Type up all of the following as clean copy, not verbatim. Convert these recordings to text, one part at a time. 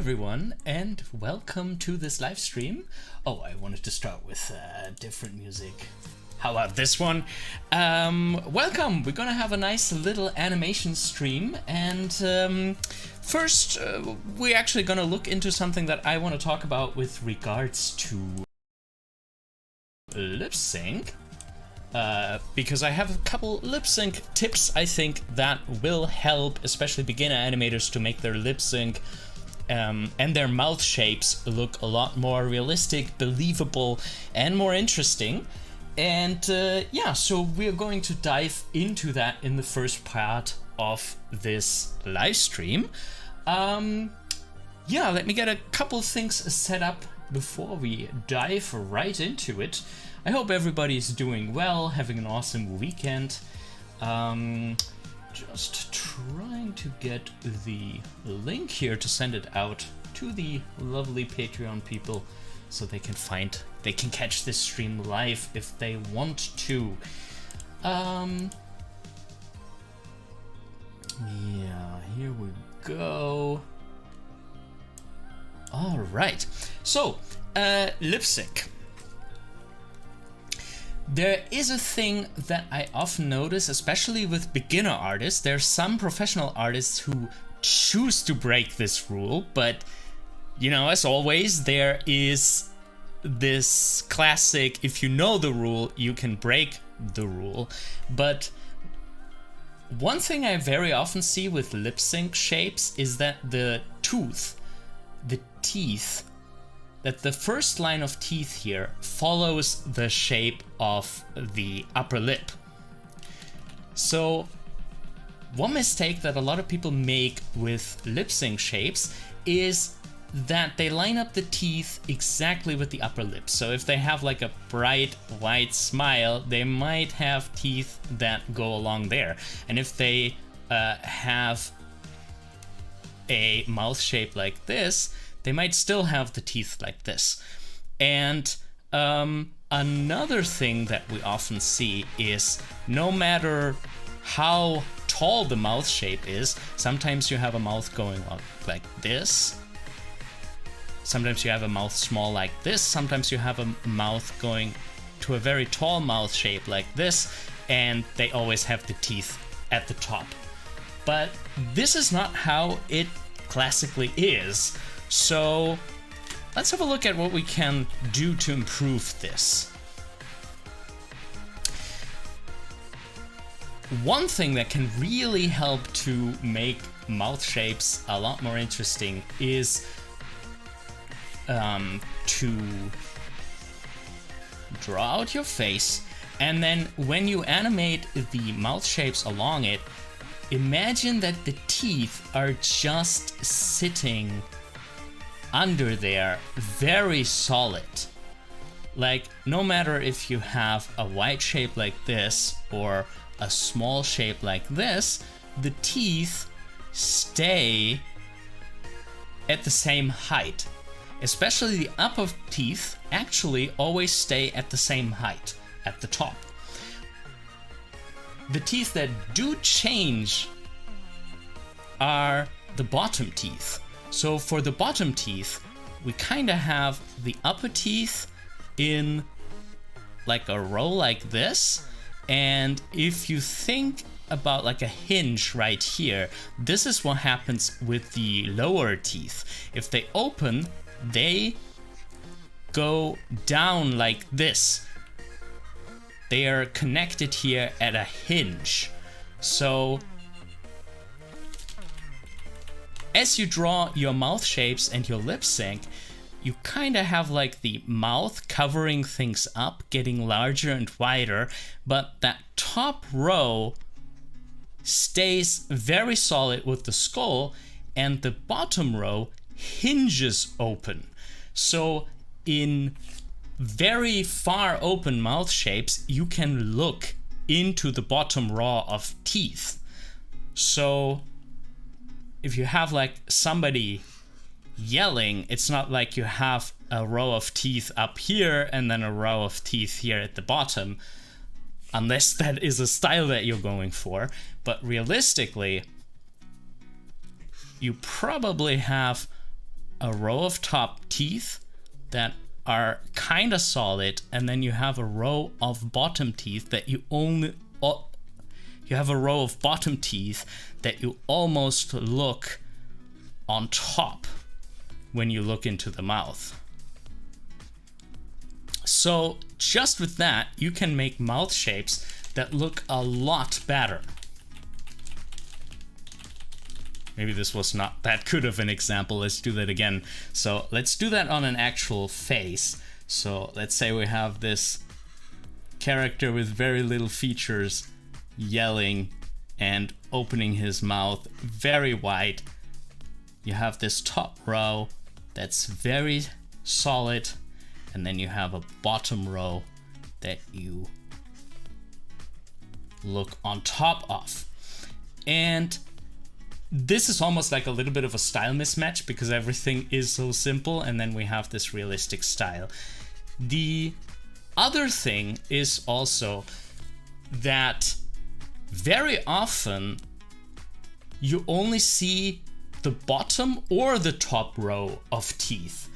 everyone, and welcome to this live stream. Oh, I wanted to start with different music. How about this one? Welcome! We're gonna have a nice little animation stream, and first we're actually gonna look into something that I want to talk about with regards to lip sync. Because I have a couple lip sync tips I think that will help especially beginner animators to make their lip sync and their mouth shapes look a lot more realistic, believable, and more interesting. And yeah, so we're going to dive into that in the first part of this live stream. Yeah, let me get a couple things set up before we dive right into it. I hope everybody's doing well, having an awesome weekend. Just trying to get the link here to send it out to the lovely Patreon people so they can catch this stream live if they want to. Yeah, here we go. All right, so lip sync. There is a thing that I often notice, especially with beginner artists. There's some professional artists who choose to break this rule, but you know, as always, there is this classic, if you know the rule, you can break the rule. But one thing I very often see with lip sync shapes is that the teeth, that the first line of teeth here follows the shape of the upper lip. So one mistake that a lot of people make with lip sync shapes is that they line up the teeth exactly with the upper lip. So if they have like a bright white smile, they might have teeth that go along there. And if they have a mouth shape like this, they might still have the teeth like this. And another thing that we often see is no matter how tall the mouth shape is, sometimes you have a mouth going on like this. Sometimes you have a mouth small like this. Sometimes you have a mouth going to a very tall mouth shape like this, and they always have the teeth at the top. But this is not how it classically is. So let's have a look at what we can do to improve this. One thing that can really help to make mouth shapes a lot more interesting is to draw out your face, and then when you animate the mouth shapes along it, imagine that the teeth are just sitting under there, very solid. Like, no matter if you have a wide shape like this or a small shape like this, the teeth stay at the same height. Especially the upper teeth actually always stay at the same height at the top. The teeth that do change are the bottom teeth. So for the bottom teeth, we kind of have the upper teeth in like a row like this. And if you think about like a hinge right here, this is what happens with the lower teeth. If they open, they go down like this. They are connected here at a hinge. So as you draw your mouth shapes and your lip sync, you kind of have like the mouth covering things up, getting larger and wider, but that top row stays very solid with the skull, and the bottom row hinges open. So in very far open mouth shapes, you can look into the bottom row of teeth. So if you have like somebody yelling, it's not like you have a row of teeth up here and then a row of teeth here at the bottom, unless that is a style that you're going for. But realistically, you probably have a row of top teeth that are kind of solid, and then you have a row of bottom teeth that you have a row of bottom teeth that you almost look on top when you look into the mouth. So just with that, you can make mouth shapes that look a lot better. Maybe this was not that good of an example. Let's do that again. So let's do that on an actual face. So let's say we have this character with very little features yelling and opening his mouth very wide. You have this top row that's very solid, and then you have a bottom row that you look on top of. And this is almost like a little bit of a style mismatch because everything is so simple, and then we have this realistic style. The other thing is also that very often you only see the bottom or the top row of teeth.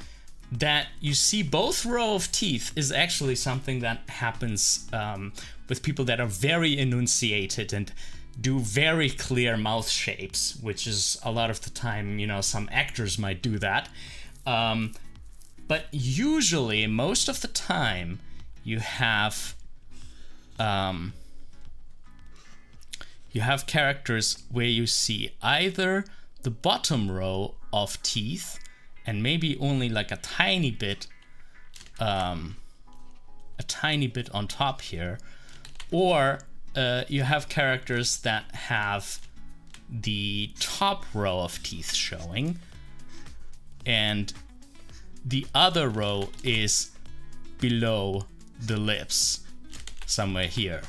That you see both row of teeth is actually something that happens with people that are very enunciated and do very clear mouth shapes, which is a lot of the time, you know, some actors might do that. But usually, most of the time, you have characters where you see either the bottom row of teeth and maybe only like a tiny bit on top here, or you have characters that have the top row of teeth showing and the other row is below the lips, somewhere here.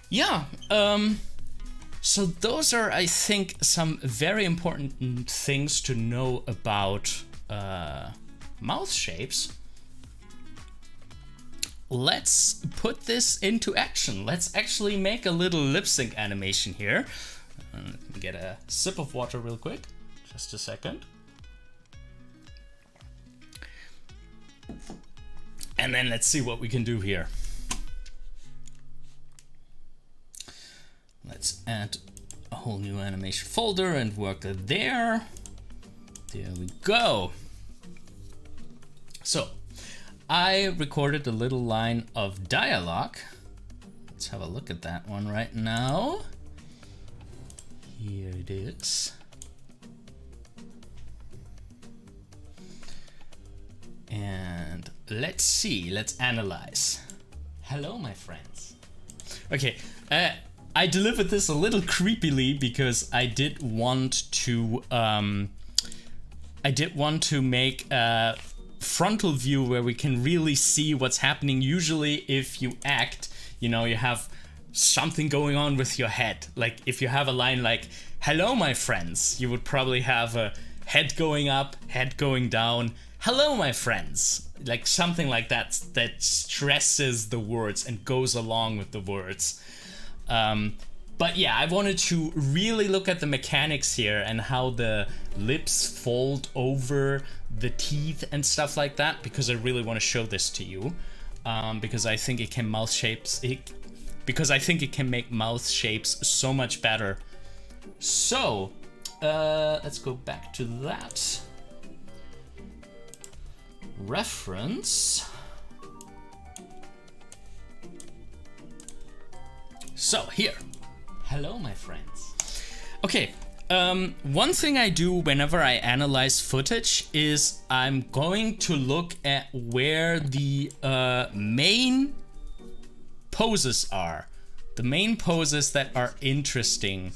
Yeah, so those are, I think, some very important things to know about mouth shapes. Let's put this into action. Let's actually make a little lip sync animation here. Get a sip of water real quick. Just a second. And then let's see what we can do here. Let's add a whole new animation folder and work there. There we go. So I recorded a little line of dialogue. Let's have a look at that one right now. Here it is. And let's see, let's analyze. Hello, my friends. Okay, I delivered this a little creepily because I did want to make a frontal view where we can really see what's happening. Usually if you act, you know, you have something going on with your head. Like if you have a line like, hello, my friends, you would probably have a head going up, head going down. Hello, my friends. Like something like that, that stresses the words and goes along with the words. But yeah, I wanted to really look at the mechanics here and how the lips fold over the teeth and stuff like that, because I really want to show this to you. Because I think it can make mouth shapes so much better. So let's go back to that reference. So here, hello, my friends. Okay, one thing I do whenever I analyze footage is I'm going to look at where the main poses are. The main poses that are interesting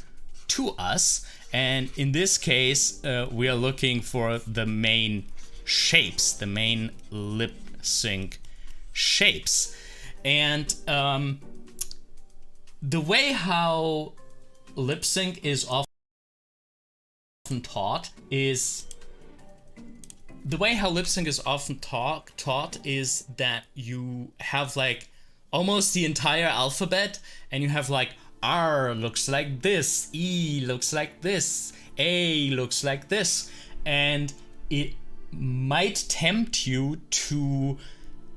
to us. And in this case, we are looking for the main shapes, the main lip sync shapes. And the way how lip sync is often taught is that you have like almost the entire alphabet and you have like R looks like this, E looks like this, A looks like this, and it might tempt you to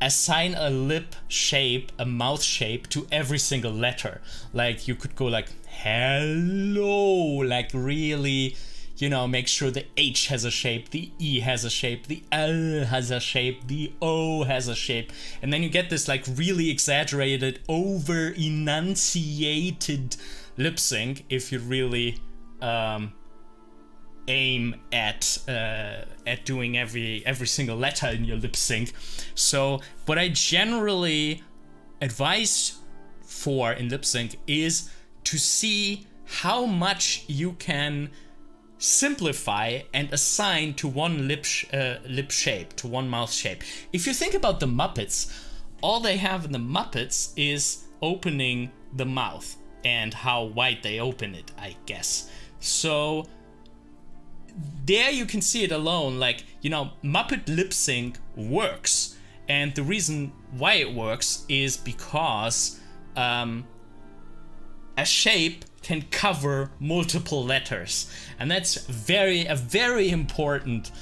assign a lip shape, a mouth shape to every single letter. Like you could go like hello, like really, you know, make sure the H has a shape, the E has a shape, the L has a shape, the O has a shape. And then you get this like really exaggerated, over enunciated lip sync if you really aim at doing every single letter in your lip sync. So what I generally advise for in lip sync is to see how much you can simplify and assign to one lip shape, to one mouth shape. If you think about the Muppets, all they have in the Muppets is opening the mouth and how wide they open it, I guess. So there you can see it alone, like, you know, Muppet lip sync works. And the reason why it works is because a shape can cover multiple letters. And that's a very important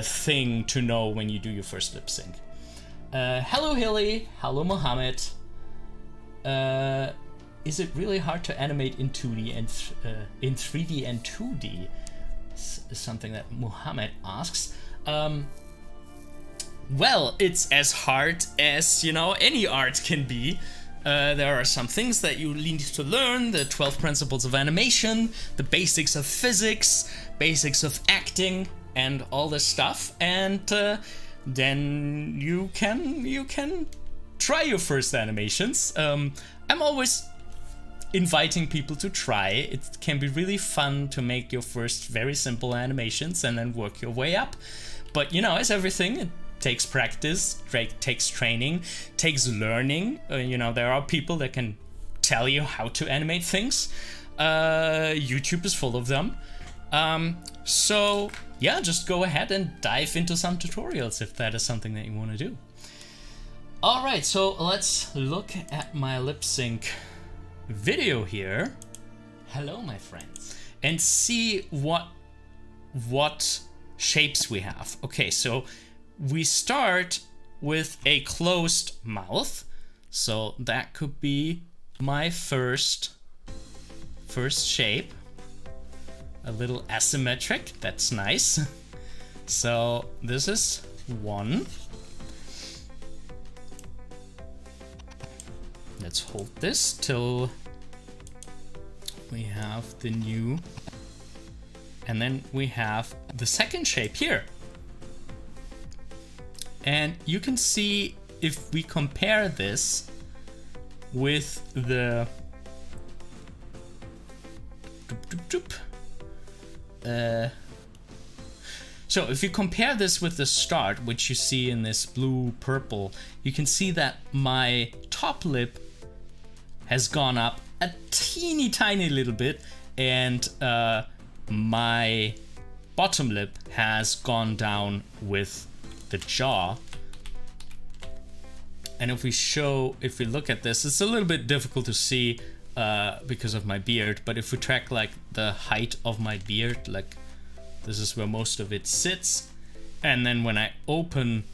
thing to know when you do your first lip sync. Hello Hilly, hello Mohammed. Is it really hard to animate in 2D and in 3D and 2D? Is something that Mohammed asks. Well, it's as hard as, you know, any art can be. There are some things that you need to learn, the 12 principles of animation, the basics of physics, basics of acting, and all this stuff. And then you can try your first animations. I'm always inviting people to try. It can be really fun to make your first very simple animations and then work your way up. But, you know, as everything, it takes practice, takes training, takes learning. You know, there are people that can tell you how to animate things. YouTube is full of them. So yeah, just go ahead and dive into some tutorials if that is something that you want to do. All right, so let's look at my lip sync video here. Hello, my friends. And see what shapes we have. Okay, so we start with a closed mouth. So that could be my first shape. A little asymmetric, that's nice. So this is one. Let's hold this till we have the new, and then we have the second shape here. And you can see if we compare this with the so if you compare this with the start, which you see in this blue purple, you can see that my top lip has gone up a teeny tiny little bit, and my bottom lip has gone down with the jaw. And if we look at this, it's a little bit difficult to see because of my beard, but if we track like the height of my beard, like this is where most of it sits, and then when I open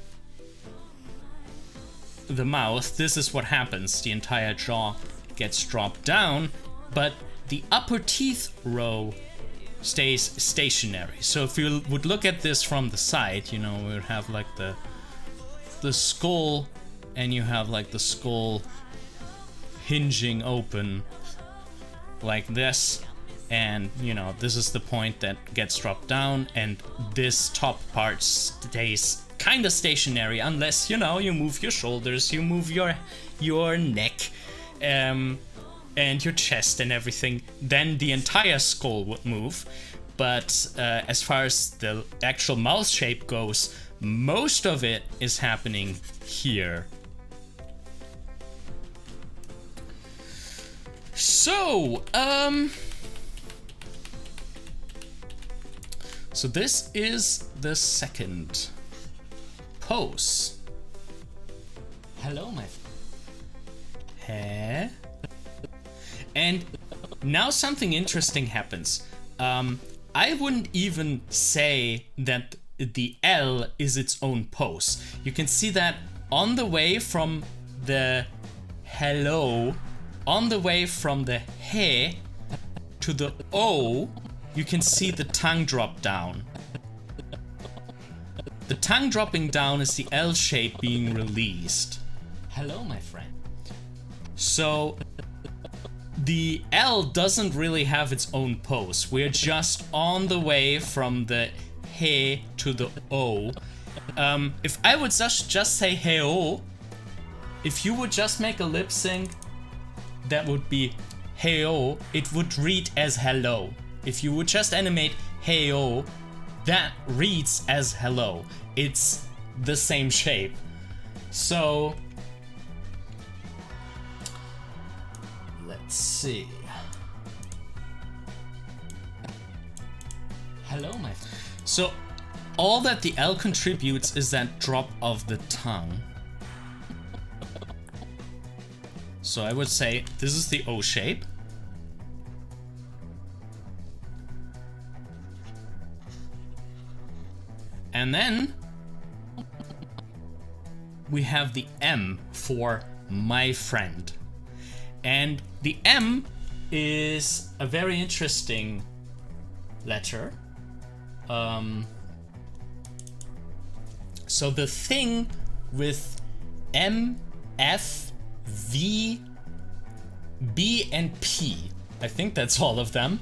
the mouth, this is what happens. The entire jaw gets dropped down, but the upper teeth row stays stationary. So if you would look at this from the side, you know, we would have like the skull, and you have like the skull hinging open like this, and you know, this is the point that gets dropped down, and this top part stays kind of stationary unless, you know, you move your shoulders, you move your neck, and your chest and everything, then the entire skull would move. But as far as the actual mouth shape goes, most of it is happening here. So, so this is the second pose. Hello, my friend. And now something interesting happens. I wouldn't even say that the L is its own pose. You can see that on the way from the hello, on the way from the he to the O, you can see the tongue drop down. The tongue dropping down is the L shape being released. Hello, my friend. So the L doesn't really have its own pose. We're just on the way from the he to the O. If I would just say hey-o, if you would just make a lip sync, that would be hey-o, it would read as hello. If you would just animate hey-o, that reads as hello. It's the same shape. So let's see. Hello, my friend. So all that the L contributes is that drop of the tongue. So I would say this is the O shape. And then we have the M for my friend. And the M is a very interesting letter. So the thing with M, F, V, B, and P, I think that's all of them.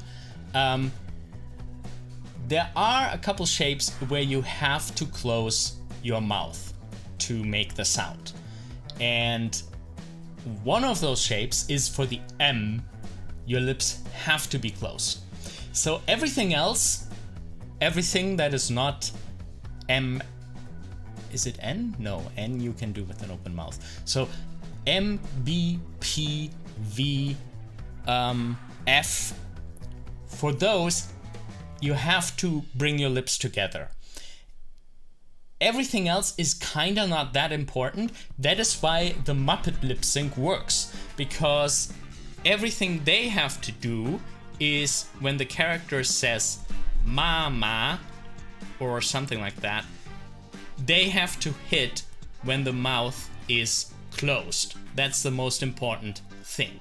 There are a couple shapes where you have to close your mouth to make the sound. And one of those shapes is for the M, your lips have to be closed. So everything else, everything that is not M, is it N? No, N you can do with an open mouth. So M, B, P, V, F, for those, you have to bring your lips together. Everything else is kinda not that important. That is why the Muppet lip sync works, because everything they have to do is when the character says mama or something like that, they have to hit when the mouth is closed. That's the most important thing.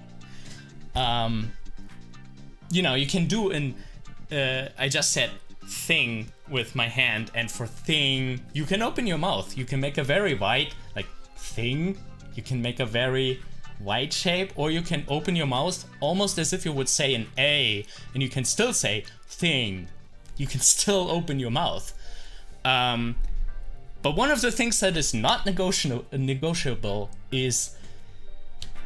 You know, you can do an I just said thing with my hand, and for thing you can open your mouth. You can make a very wide, like thing, you can make a very wide shape, or you can open your mouth almost as if you would say an A, and you can still say thing. You can still open your mouth. But one of the things that is not negotiable is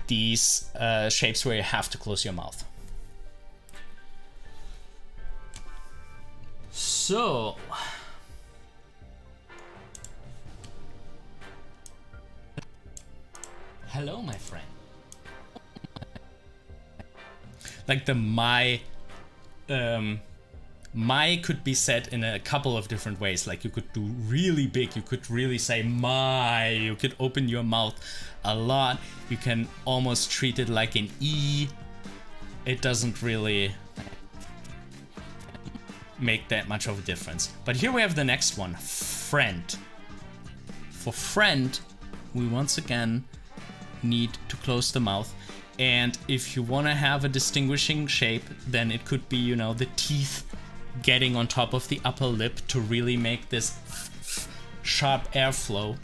these shapes where you have to close your mouth. So hello, my friend. Like the my could be said in a couple of different ways. Like you could do really big, you could really say my, you could open your mouth a lot, you can almost treat it like an E. It doesn't really make that much of a difference. But here we have the next one, friend. For friend, we once again need to close the mouth. And if you want to have a distinguishing shape, then it could be, you know, the teeth getting on top of the upper lip to really make this sharp airflow.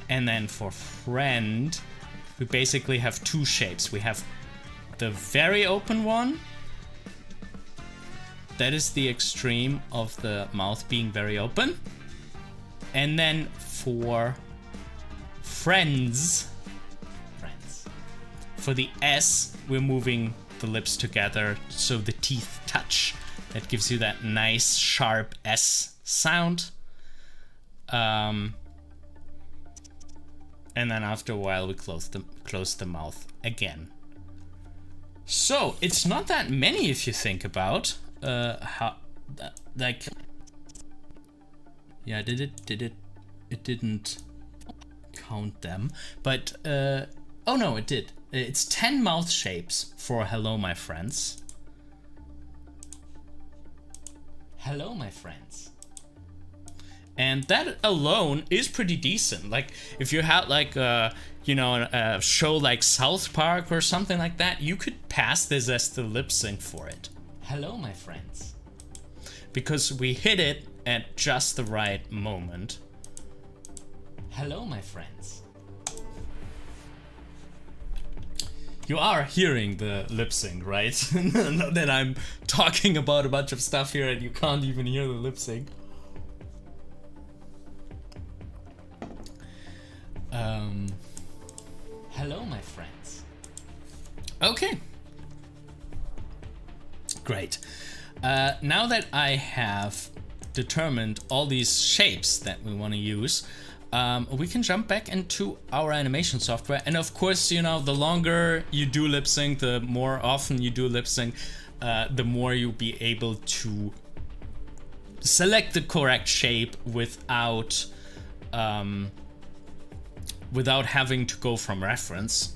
And then for friend, we basically have two shapes. We have the very open one. That is the extreme of the mouth being very open. And then for friends, for the S, we're moving the lips together so the teeth touch. That gives you that nice sharp S sound. And then after a while we close the mouth again. So it's not that many if you think about how, like, yeah, it didn't count them, but Oh no, it did. It's 10 mouth shapes for hello, my friends. Hello, my friends. And that alone is pretty decent. Like, if you had like you know, a show like South Park or something like that, you could pass this as the lip sync for it. Hello, my friends. Because we hit it at just the right moment. Hello, my friends. You are hearing the lip sync, right? Not that I'm talking about a bunch of stuff here and you can't even hear the lip sync. Hello, my friends. Okay. Great. Now that I have determined all these shapes that we want to use, we can jump back into our animation software. And of course, you know, the longer you do lip sync, the more often you do lip sync, the more you'll be able to select the correct shape without without having to go from reference.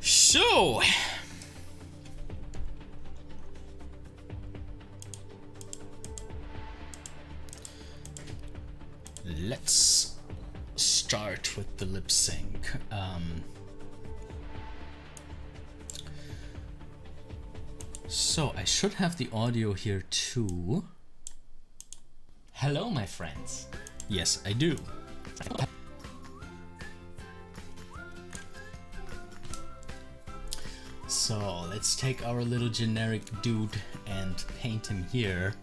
So let's start with the lip sync. So I should have the audio here too. Hello, my friends. Yes, I do. So let's take our little generic dude and paint him here.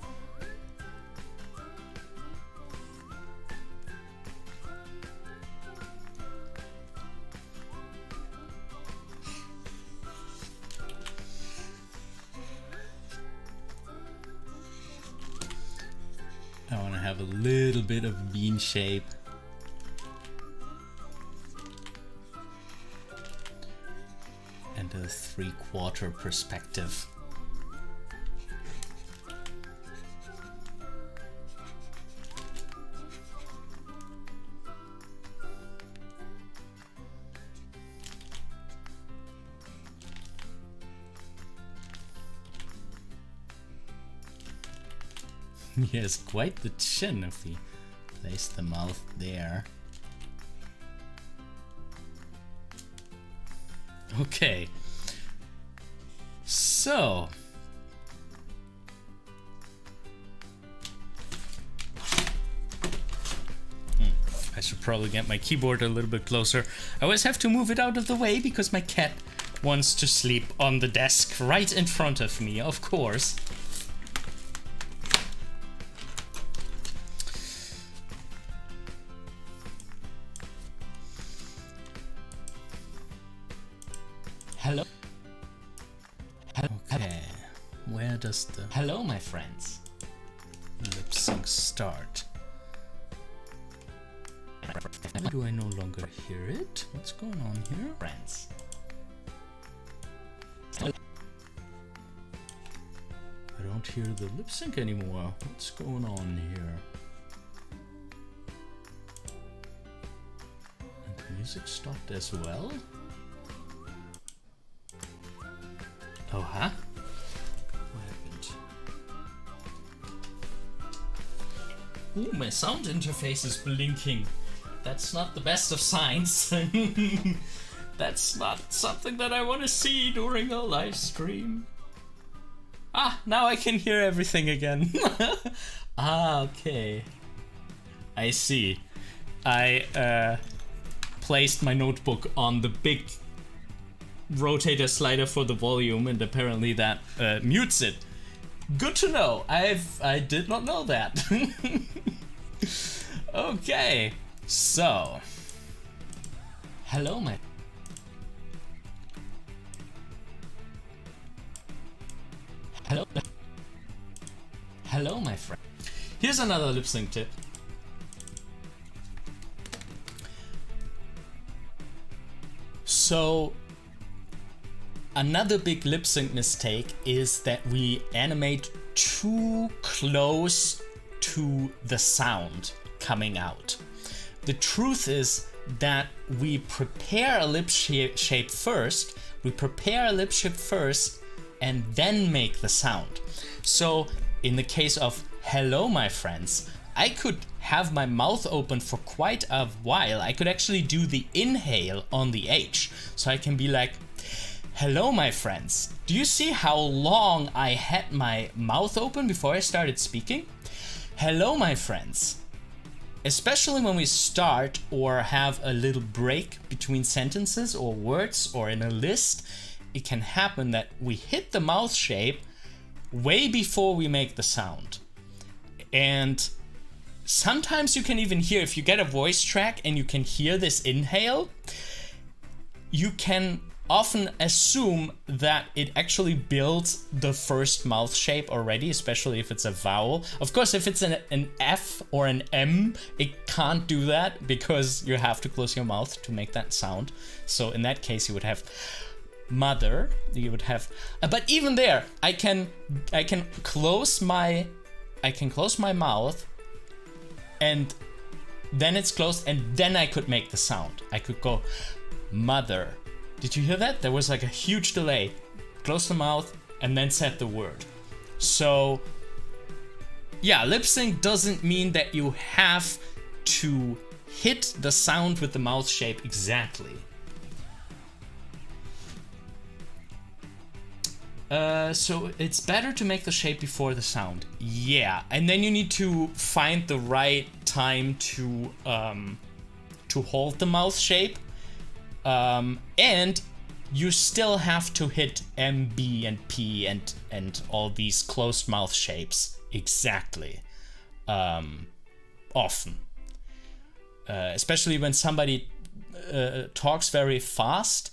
I want to have a little bit of bean shape. And a 3/4 perspective. He has quite the chin if we place the mouth there. Okay. So. I should probably get my keyboard a little bit closer. I always have to move it out of the way because my cat wants to sleep on the desk right in front of me, of course. Hello. Okay, where does the hello, my friends, lip sync start? Why do I no longer hear it? What's going on here? Friends. I don't hear the lip sync anymore. What's going on here? And the music stopped as well? Oh, huh? What happened? Ooh, my sound interface is blinking. That's not the best of signs. That's not something that I want to see during a live stream. Ah, now I can hear everything again. Ah, okay. I see. I placed my notebook on the big rotator slider for the volume, and apparently that mutes it. Good to know. I did not know that. Okay, so hello, my hello, my friend. Here's another lip sync tip. So another big lip sync mistake is that we animate too close to the sound coming out. The truth is that we prepare a lip shape first. We prepare a lip shape first and then make the sound. So in the case of hello, my friends, I could have my mouth open for quite a while. I could actually do the inhale on the H. So I can be like, hello, my friends. Do you see how long I had my mouth open before I started speaking? Hello, my friends. Especially when we start or have a little break between sentences or words or in a list, it can happen that we hit the mouth shape way before we make the sound. And sometimes you can even hear, if you get a voice track and you can hear this inhale, you can often assume that it actually builds the first mouth shape already, especially if it's a vowel. Of course, if it's an F or an M, it can't do that because you have to close your mouth to make that sound. So in that case, you would have mother, you would have, but even there, I can close my mouth and then it's closed and then I could make the sound. I could go mother. Did you hear that? There was like a huge delay. Close the mouth and then said the word. So yeah, lip sync doesn't mean that you have to hit the sound with the mouth shape exactly. So it's better to make the shape before the sound. Yeah, and then you need to find the right time to hold the mouth shape. And you still have to hit M, B, and P and all these closed mouth shapes exactly. Often. Especially when somebody talks very fast,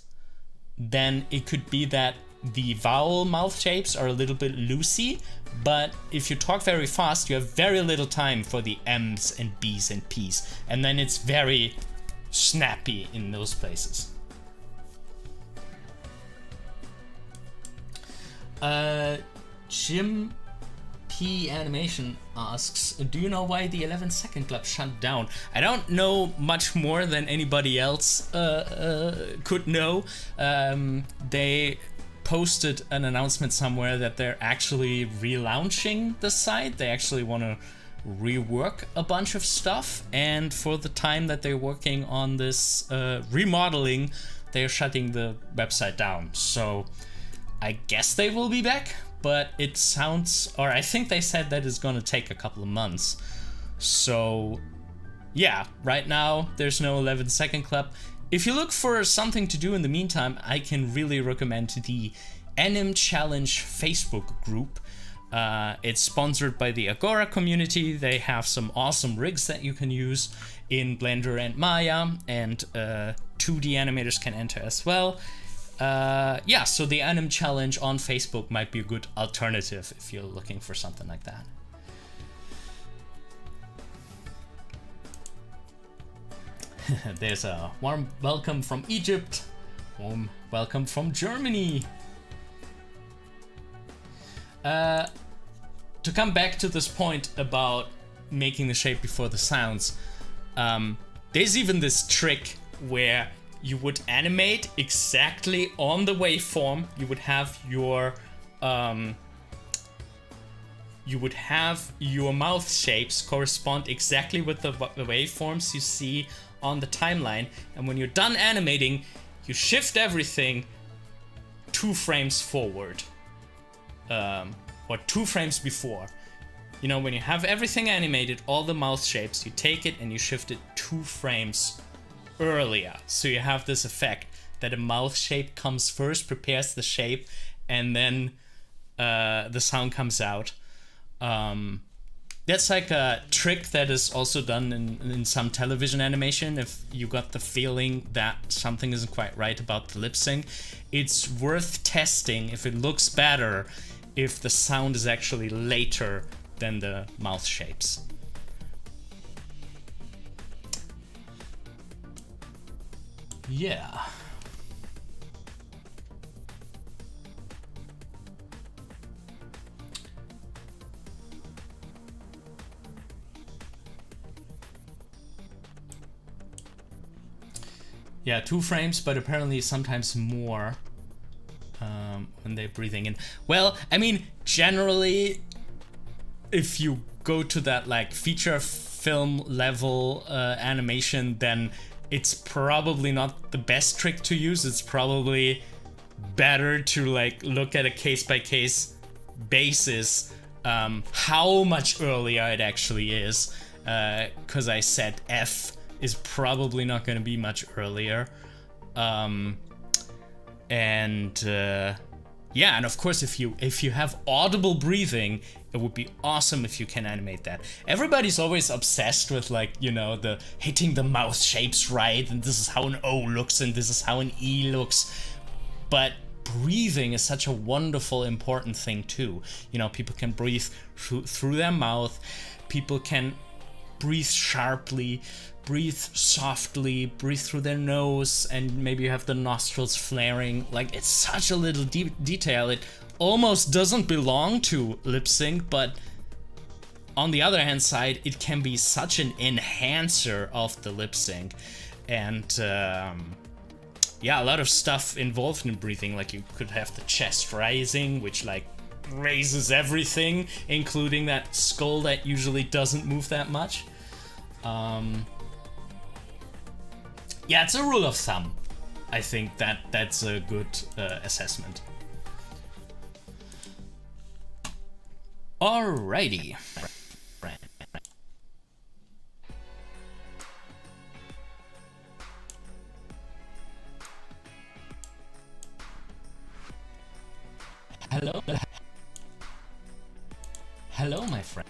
then it could be that the vowel mouth shapes are a little bit loosey, but if you talk very fast, you have very little time for the M's and B's and P's, and then it's very snappy in those places. Jim P Animation asks, do you know why the 11-second club shut down? I don't know much more than anybody else could know. They posted an announcement somewhere that they're actually relaunching the site. They actually want to rework a bunch of stuff, and for the time that they're working on this remodeling, they're shutting the website down. So I guess they will be back, but it sounds, or I think they said that it's gonna take a couple of months. So yeah, right now there's no 11-second club. If you look for something to do in the meantime, I can really recommend the Anim Challenge Facebook group. It's sponsored by the Agora community. They have some awesome rigs that you can use in Blender and Maya, and 2D animators can enter as well. Yeah, so the Anim Challenge on Facebook might be a good alternative if you're looking for something like that. There's a warm welcome from Egypt, warm welcome from Germany. To come back to this point about making the shape before the sounds, there's even this trick where you would animate exactly on the waveform. You would have your mouth shapes correspond exactly with the waveforms you see on the timeline, and when you're done animating, you shift everything 2 frames forward, or 2 frames before. You know, when you have everything animated, all the mouth shapes, you take it and you shift it 2 frames earlier. So you have this effect that a mouth shape comes first, prepares the shape, and then the sound comes out. That's like a trick that is also done in some television animation. If you got the feeling that something isn't quite right about the lip sync, it's worth testing if it looks better if the sound is actually later than the mouth shapes. Yeah. Yeah, 2 frames, but apparently sometimes more when they're breathing in. Well, I mean, generally, if you go to that like feature film level animation, then it's probably not the best trick to use. It's probably better to like look at a case-by-case basis how much earlier it actually is, because I said F is probably not going to be much earlier. Yeah, and of course if you have audible breathing, it would be awesome if you can animate that. Everybody's always obsessed with like, you know, the hitting the mouth shapes right, and this is how an O looks and this is how an E looks. But breathing is such a wonderful, important thing too. You know, people can breathe through their mouth, people can breathe sharply, breathe softly, breathe through their nose, and maybe you have the nostrils flaring. Like, it's such a little detail. It almost doesn't belong to lip sync, but on the other hand side, it can be such an enhancer of the lip sync. And yeah, a lot of stuff involved in breathing. Like, you could have the chest rising, which like raises everything, including that skull that usually doesn't move that much. Yeah, it's a rule of thumb. I think that's a good assessment. Alrighty. Hello. Hello, my friend.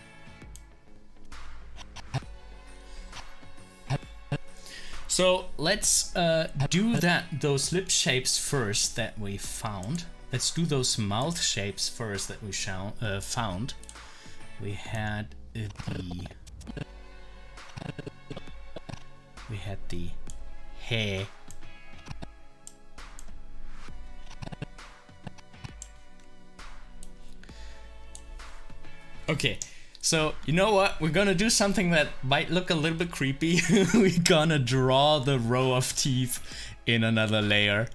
So let's do those lip shapes first that we found. Let's do those mouth shapes first that we found. We had the hair. Okay. So, you know what? We're gonna do something that might look a little bit creepy. We're gonna draw the row of teeth in another layer.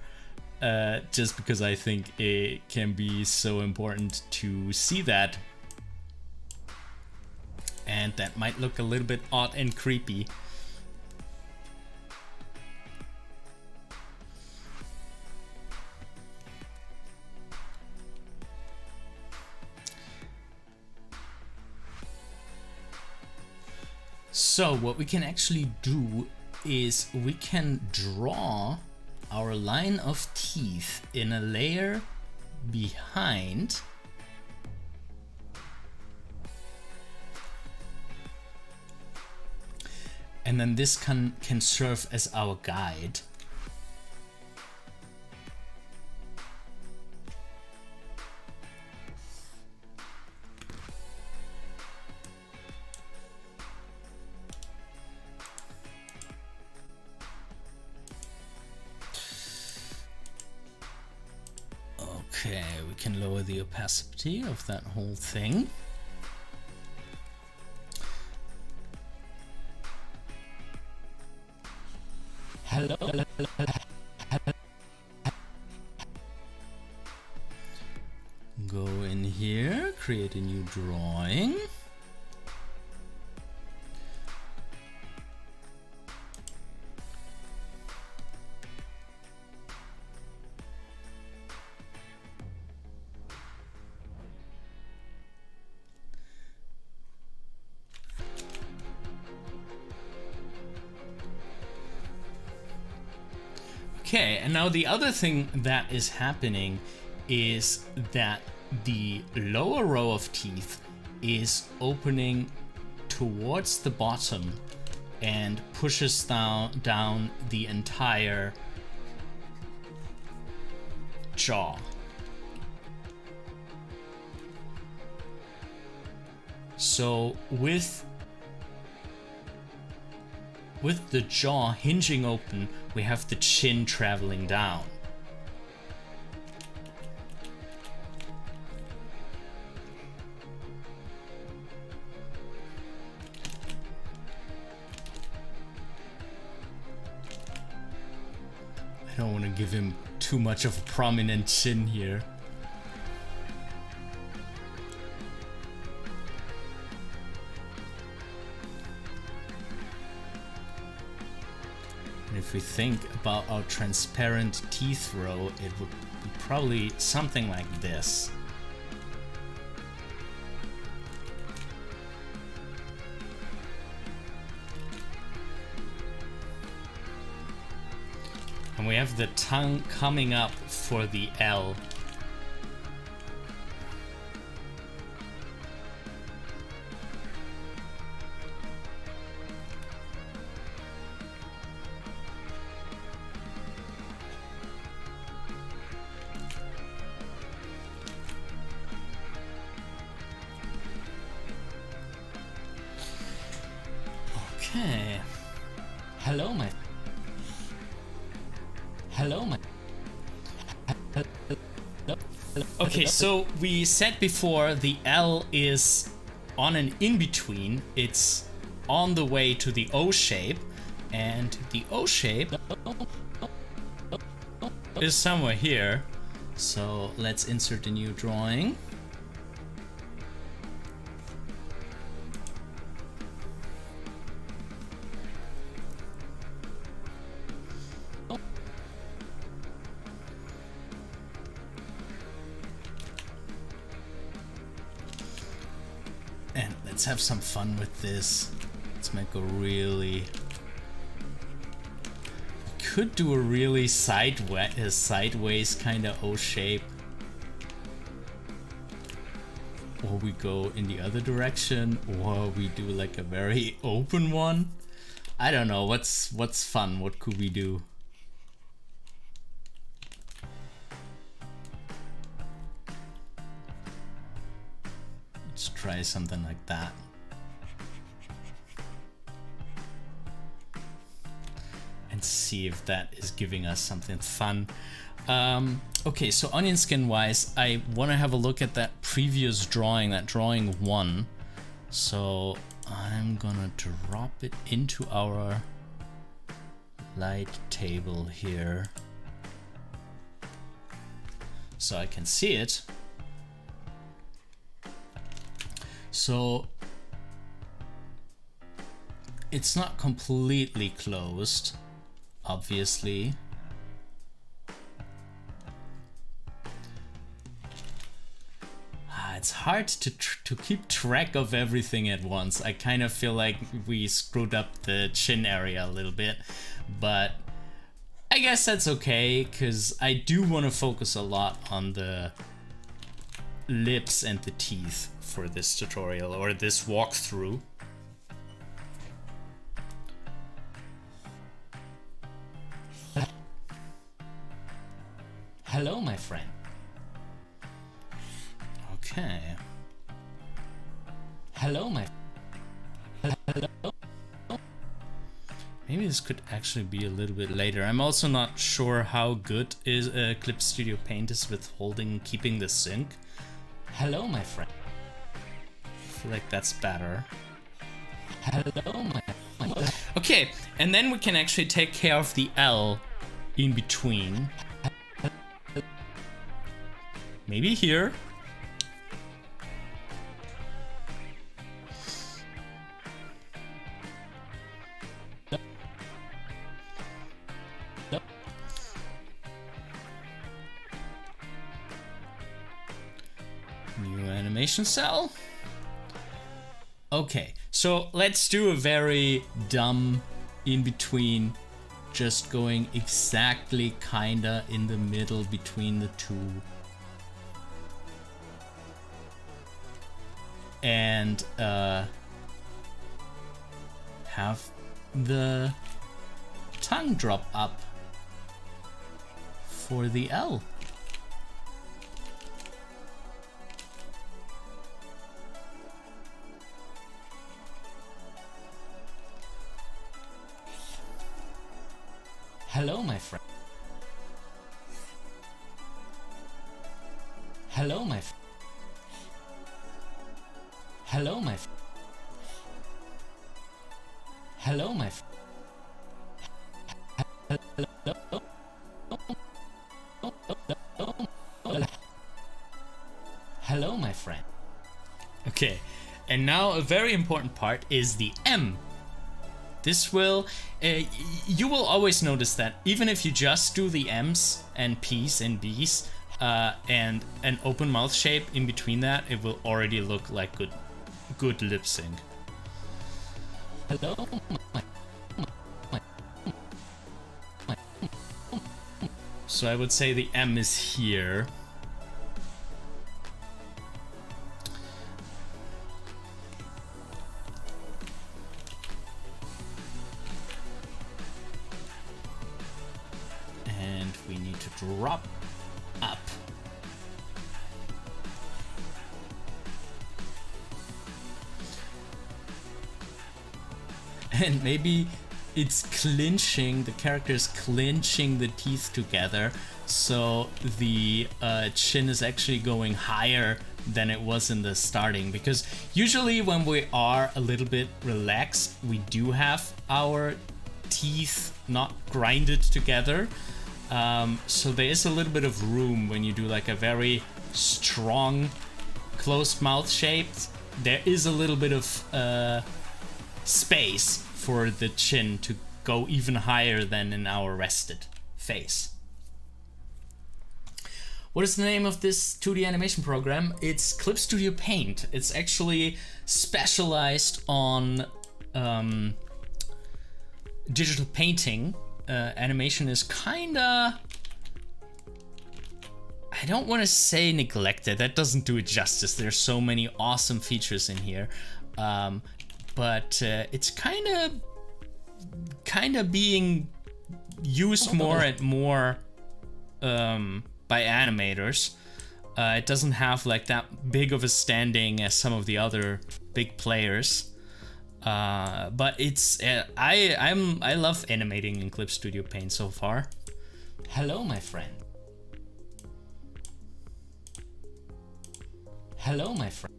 Just because I think it can be so important to see that. And that might look a little bit odd and creepy. So what we can actually do is we can draw our line of teeth in a layer behind. And then this can serve as our guide. Okay, we can lower the opacity of that whole thing. Hello. Go in here, create a new drawing. Okay, and now the other thing that is happening is that the lower row of teeth is opening towards the bottom and pushes down the entire jaw. So with the jaw hinging open, we have the chin traveling down. don't want to give him too much of a prominent chin here. And if we think about our transparent teeth row, it would be probably something like this. And we have the tongue coming up for the L. Okay. Hello, my. Hello, my. Okay, so we said before the L is on an in-between. It's on the way to the O shape, and the O shape is somewhere here. So let's insert a new drawing. And let's have some fun with this. Let's make a really... Could do a really sideways kind of O shape. Or we go in the other direction, or we do like a very open one. I don't know, what's fun? What could we do? Let's try something like that. And see if that is giving us something fun. Okay, so onion skin wise, I want to have a look at that previous drawing, that drawing 1. So I'm gonna drop it into our light table here so I can see it. So it's not completely closed, obviously. It's hard to keep track of everything at once. I kind of feel like we screwed up the chin area a little bit, but I guess that's okay, because I do want to focus a lot on the lips and the teeth for this tutorial, or this walkthrough. Hello, my friend. Okay. Hello, my. Hello. Maybe this could actually be a little bit later. I'm also not sure how good is Clip Studio Paint is with keeping the sync. Hello, my friend. I feel like that's better. Hello, my. Okay, and then we can actually take care of the L in between. Maybe here. New animation cell. Okay, so let's do a very dumb in between, just going exactly kinda in the middle between the two. And have the tongue drop up for the L. Hello, my friend. Hello, my friend. Hello, my friend. Hello, my friend. Hello. Okay, and now a very important part is the M. This will, you will always notice that even if you just do the M's and P's and B's and an open mouth shape in between that, it will already look like good lip sync. Hello. So I would say the M is here. And we need to drop up. And maybe it's clinching, the character is clinching the teeth together, so the chin is actually going higher than it was in the starting, because usually when we are a little bit relaxed, we do have our teeth not grinded together, so there is a little bit of room when you do like a very strong closed mouth shape. There is a little bit of space for the chin to go even higher than in our rested face. What is the name of this 2D animation program? It's Clip Studio Paint. It's actually specialized on digital painting. Animation is kinda, I don't want to say neglected, that doesn't do it justice. There's so many awesome features in here. But it's kind of being used more and more by animators. It doesn't have like that big of a standing as some of the other big players. But it's I love animating in Clip Studio Paint so far. Hello, my friend. Hello, my friend.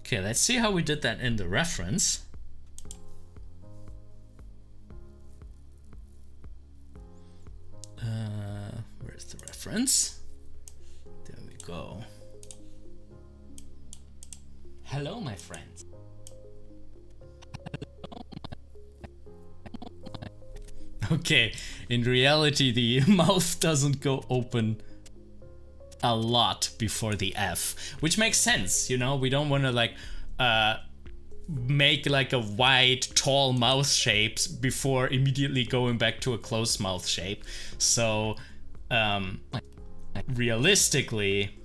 Okay, let's see how we did that in the reference. Where's the reference? There we go. Hello, my friends. Okay, in reality, the mouth doesn't go open a lot before the F, which makes sense, you know. We don't want to like make like a wide tall mouth shapes before immediately going back to a closed mouth shape. So realistically,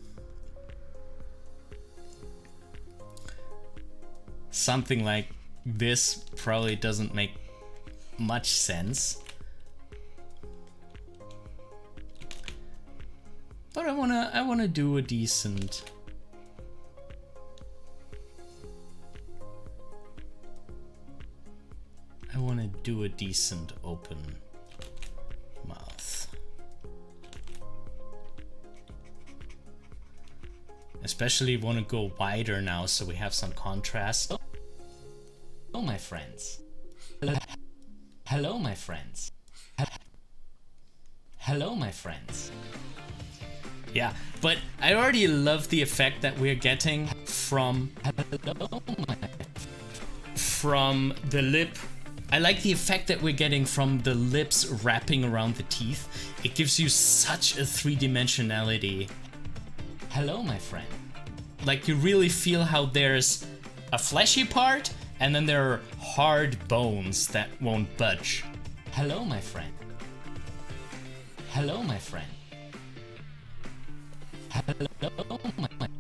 something like this probably doesn't make much sense. But I wanna do a decent. I wanna do a decent open mouth. Especially wanna go wider now so we have some contrast. Hello, my friends. Hello, my friends. Hello, my friends. Yeah, but I already love the effect that we're getting from the lip. I like the effect that we're getting from the lips wrapping around the teeth. It gives you such a three-dimensionality. Hello, my friend. Like, you really feel how there's a fleshy part and then there are hard bones that won't budge. Hello, my friend. Hello, my friend. Hello, my friend.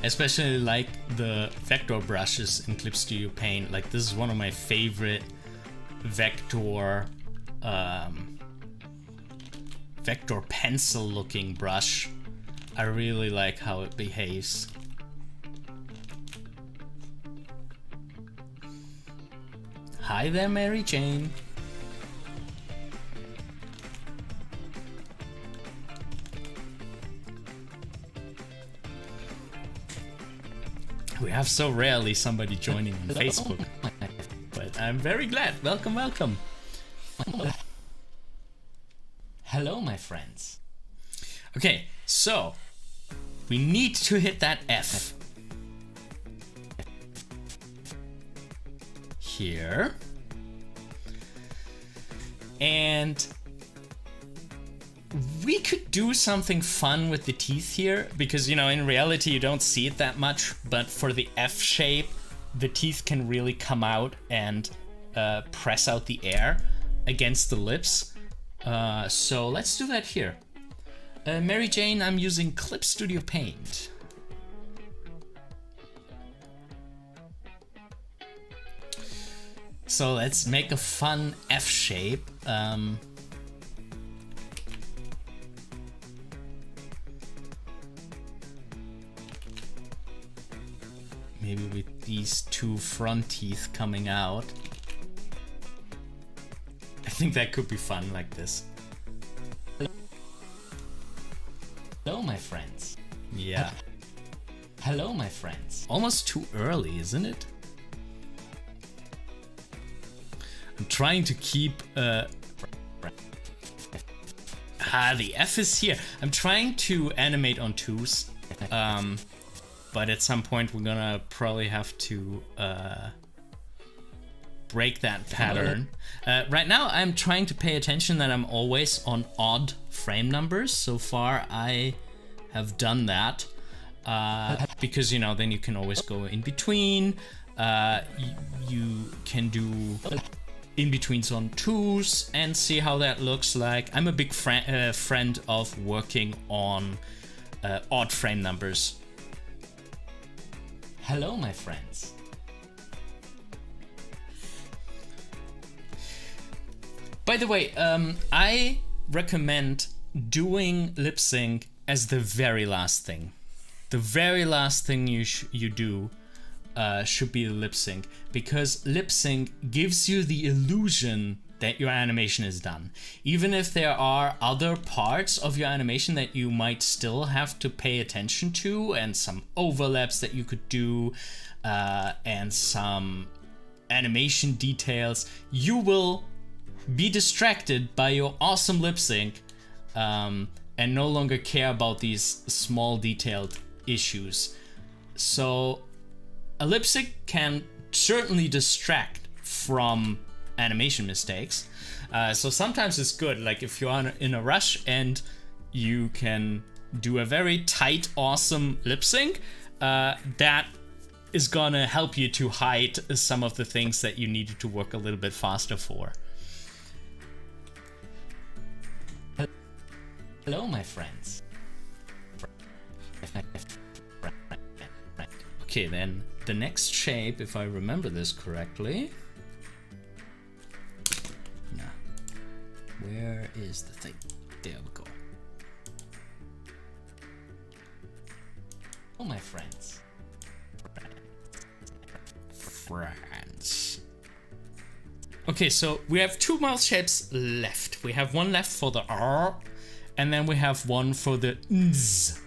I especially like the vector brushes in Clip Studio Paint. Like, this is one of my favorite vector vector pencil looking brush. I really like how it behaves. Hi there, Mary Jane. We have so rarely somebody joining on Facebook. But I'm very glad. Welcome, welcome. Hello, my friends. Okay, so we need to hit that F. Here. And we could do something fun with the teeth here, because, you know, in reality you don't see it that much, but for the F shape, the teeth can really come out and press out the air against the lips. So let's do that here. Mary Jane, I'm using Clip Studio Paint. So let's make a fun F shape. Maybe with these two front teeth coming out. I think that could be fun like this. Hello, my friends. Yeah. Hello, my friends. Almost too early, isn't it? I'm trying to keep... the F is here. I'm trying to animate on twos. But at some point we're gonna probably have to break that pattern. Right now I'm trying to pay attention that I'm always on odd frame numbers. So far I have done that because, you know, then you can always go in between. You can do in-betweens on twos and see how that looks like. I'm a big friend of working on odd frame numbers. Hello, my friends. By the way, I recommend doing lip sync as the very last thing. The very last thing you do should be the lip sync, because lip sync gives you the illusion that your animation is done. Even if there are other parts of your animation that you might still have to pay attention to, and some overlaps that you could do, and some animation details, you will be distracted by your awesome lip sync and no longer care about these small detailed issues. So a lip sync can certainly distract from animation mistakes. So sometimes it's good, like if you're in a rush and you can do a very tight, awesome lip sync, that is gonna help you to hide some of the things that you needed to work a little bit faster for. Hello, my friends. Okay, then the next shape, if I remember this correctly. No. Where is the thing? There we go. Oh, my friends. Friends. Okay, so we have two mouth shapes left. We have one left for the R, and then we have one for the Z.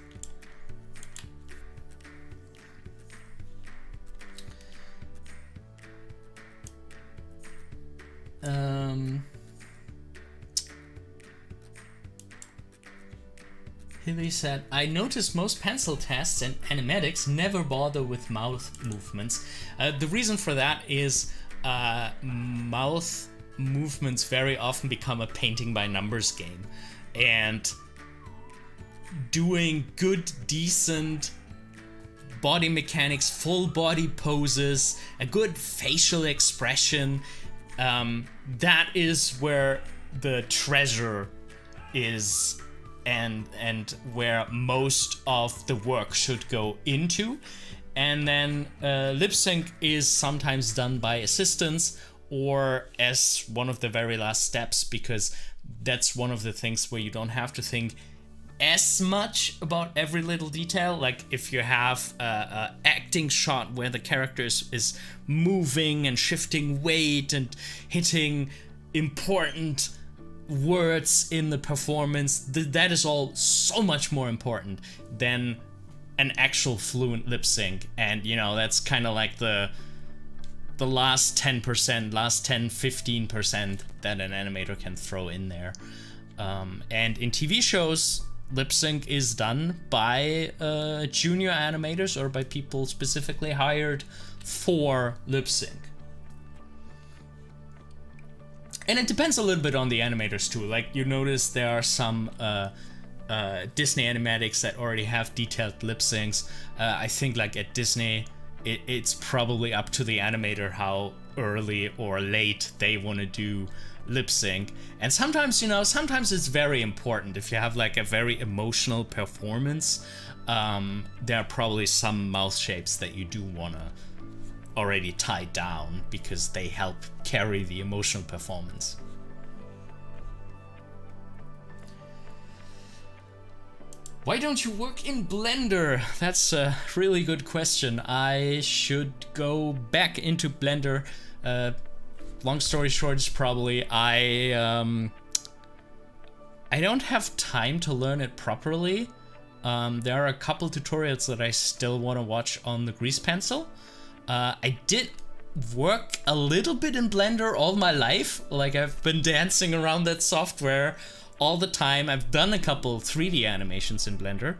Hilly said, I noticed most pencil tests and animatics never bother with mouth movements. The reason for that is mouth movements very often become a painting by numbers game. And doing good, decent body mechanics, full body poses, a good facial expression, that is where the treasure is, and where most of the work should go into. And then lip sync is sometimes done by assistants or as one of the very last steps, because that's one of the things where you don't have to think as much about every little detail. Like if you have a acting shot where the character is moving and shifting weight and hitting important words in the performance, that is all so much more important than an actual fluent lip sync, and you know, that's kind of like the last 10%, last 10-15% that an animator can throw in there. And in TV shows, lip sync is done by junior animators or by people specifically hired for lip sync. And it depends a little bit on the animators too. Like, you notice there are some Disney animatics that already have detailed lip syncs. I think like at Disney, it's probably up to the animator how early or late they want to do lip sync. And sometimes, you know, sometimes it's very important. If you have like a very emotional performance, there are probably some mouth shapes that you do want to already tie down because they help carry the emotional performance. Why don't you work in Blender? That's a really good question. I should go back into Blender. Long story short is probably I don't have time to learn it properly. There are a couple tutorials that I still want to watch on the grease pencil. I did work a little bit in Blender all my life. Like, I've been dancing around that software all the time. I've done a couple 3D animations in Blender.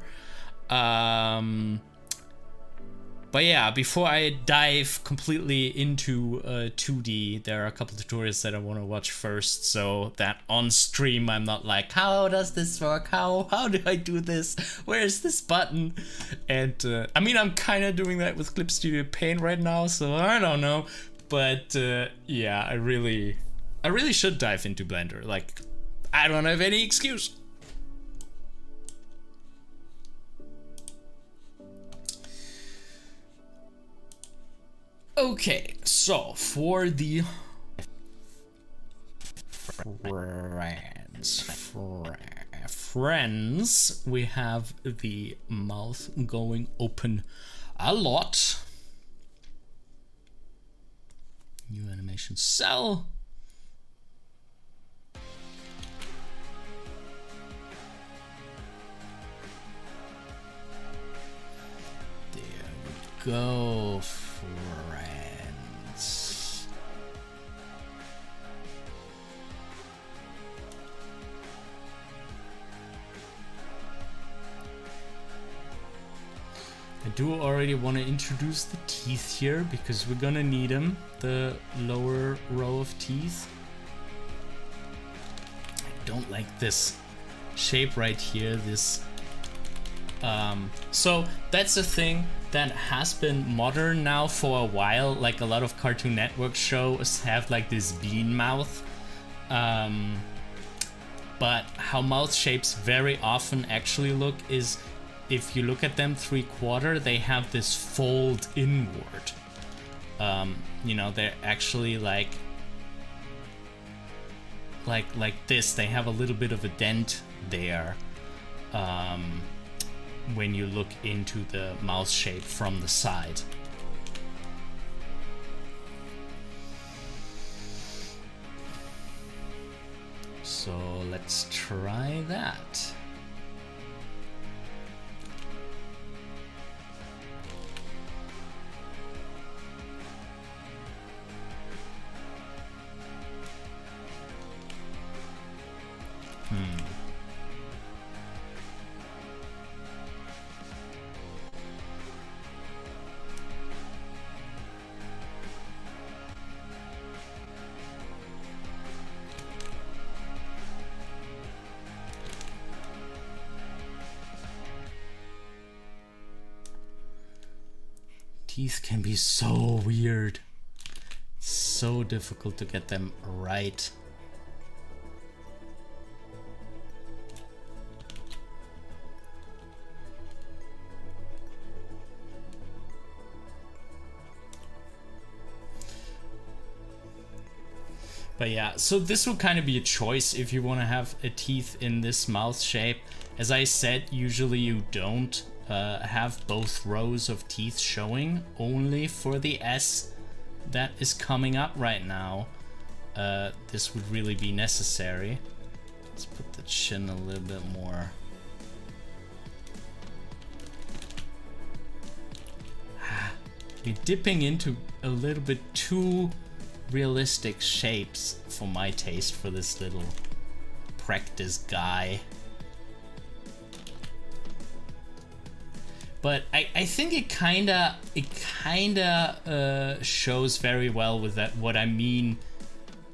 But yeah, before I dive completely into 2D, there are a couple tutorials that I want to watch first, so that on stream I'm not like, how does this work? How do I do this? Where is this button? And I mean, I'm kind of doing that with Clip Studio Paint right now, so I don't know. But yeah, I really should dive into Blender. Like, I don't have any excuse. Okay, so for the friends, we have the mouth going open a lot. New animation cell. There we go, friends. I do already want to introduce the teeth here because we're gonna need them, the lower row of teeth. I don't like this shape right here, this so that's a thing that has been modern now for a while. Like, a lot of Cartoon Network shows have like this bean mouth, but how mouth shapes very often actually look is, if you look at them 3/4, they have this fold inward. You know, they're actually like this. They have a little bit of a dent there. When you look into the mouth shape from the side. So let's try that. Teeth can be so weird. So difficult to get them right. But yeah, so this will kind of be a choice if you want to have a teeth in this mouth shape. As I said, usually you don't have both rows of teeth showing, only for the S that is coming up right now. This would really be necessary. Let's put the chin a little bit more. You're dipping into a little bit too realistic shapes for my taste for this little practice guy. But I think it kinda shows very well with that what I mean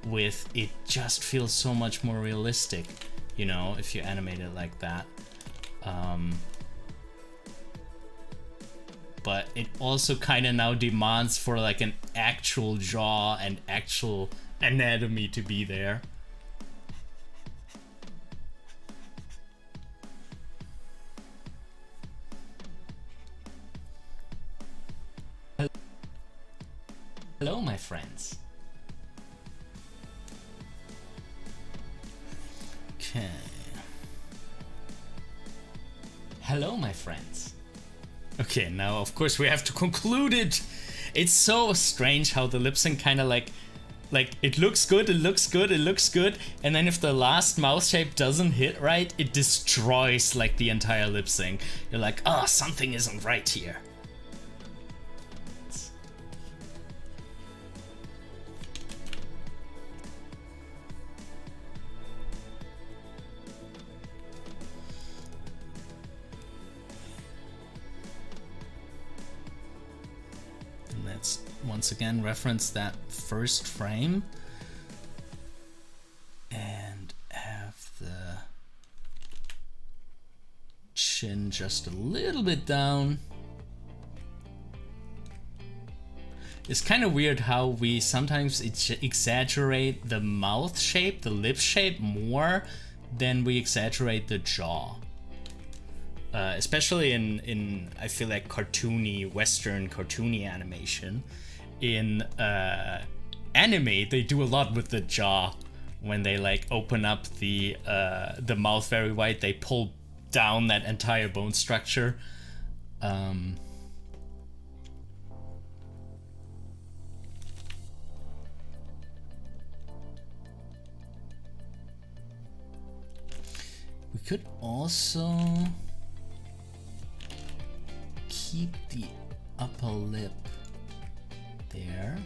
with it just feels so much more realistic, you know, if you animate it like that. But it also kind of now demands for like an actual jaw and actual anatomy to be there. Hello, my friends. Okay. Hello, my friends. Okay, now of course we have to conclude it. It's so strange how the lip sync kind of like it looks good, it looks good, it looks good, and then if the last mouth shape doesn't hit right, it destroys like the entire lip sync. You're like, oh, something isn't right here. Once again reference that first frame and have the chin just a little bit down. It's kind of weird how we sometimes exaggerate the mouth shape, the lip shape more than we exaggerate the jaw. Especially in I feel like cartoony, Western cartoony animation. In anime, they do a lot with the jaw. When they like open up the mouth very wide, they pull down that entire bone structure. We could also keep the upper lip there.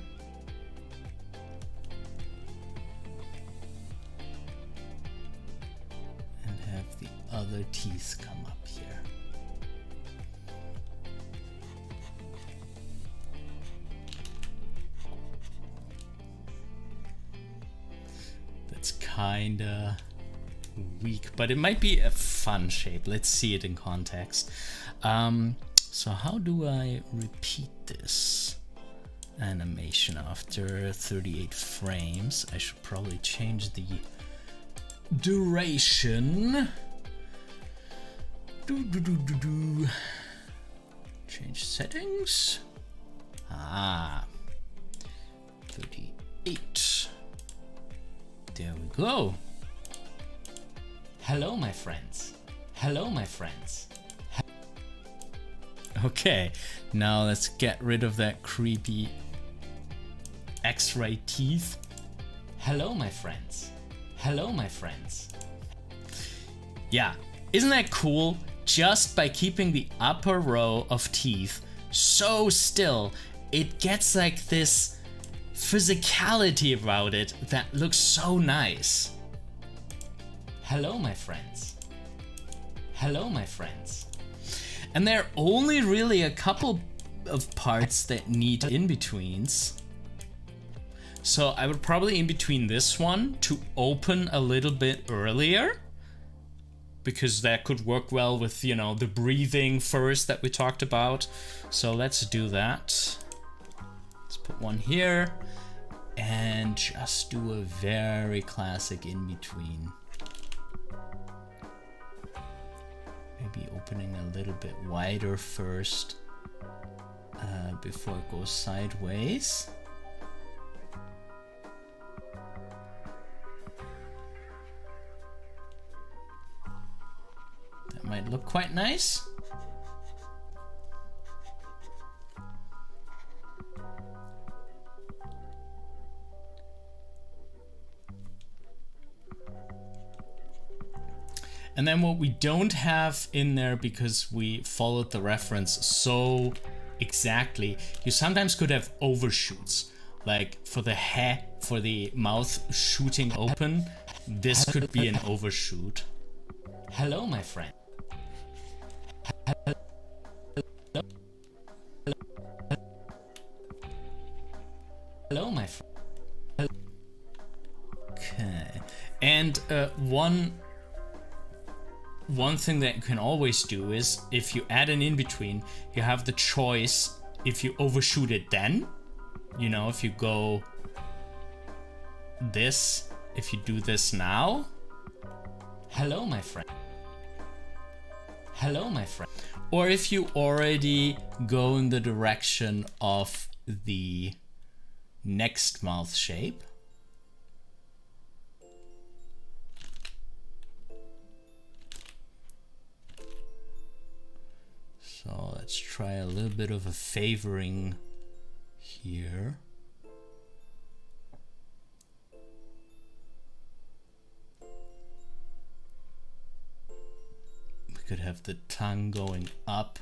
And have the other teeth come up here. That's kinda weak, but it might be a fun shape. Let's see it in context. So how do I repeat this animation after 38 frames? I should probably change the duration. Change settings. 38. There we go. Hello, my friends. Hello, my friends. Okay, now let's get rid of that creepy X-ray teeth. Hello, my friends. Hello, my friends. Yeah, isn't that cool? Just by keeping the upper row of teeth so still, it gets like this physicality about it that looks so nice. Hello, my friends. Hello, my friends. And there are only really a couple of parts that need in-betweens. So I would probably in-between this one to open a little bit earlier, because that could work well with, you know, the breathing first that we talked about. So let's do that. Let's put one here and just do a very classic in-between. Maybe opening a little bit wider first before it goes sideways. That might look quite nice. And then what we don't have in there, because we followed the reference so exactly. You sometimes could have overshoots, like for the mouth shooting open. This could be an overshoot. Hello, my friend. Hello, my friend. Okay. And one thing that you can always do is, if you add an in-between, you have the choice if you overshoot it then, you know, if you go this, if you do this now. Hello, my friend. Hello, my friend. Or if you already go in the direction of the next mouth shape. So let's try a little bit of a favoring here. We could have the tongue going up.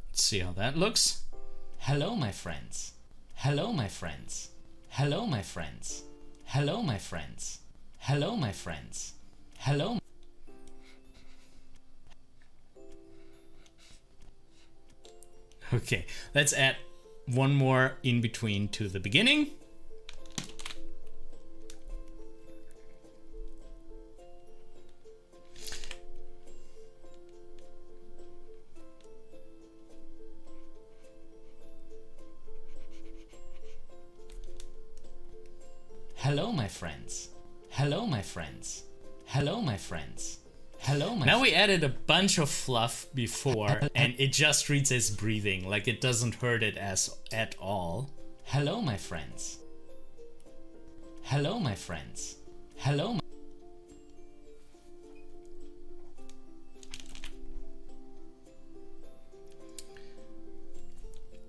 Let's see how that looks. Hello, my friends. Hello, my friends. Hello, my friends. Hello, my friends. Hello, my friends. Hello. Okay, let's add one more in between to the beginning. Hello, my friends. Hello, my friends. Hello, my friends. Hello, my Now we added a bunch of fluff before, and it just reads as breathing, like it doesn't hurt it at all. Hello, my friends. Hello, my friends. Hello, my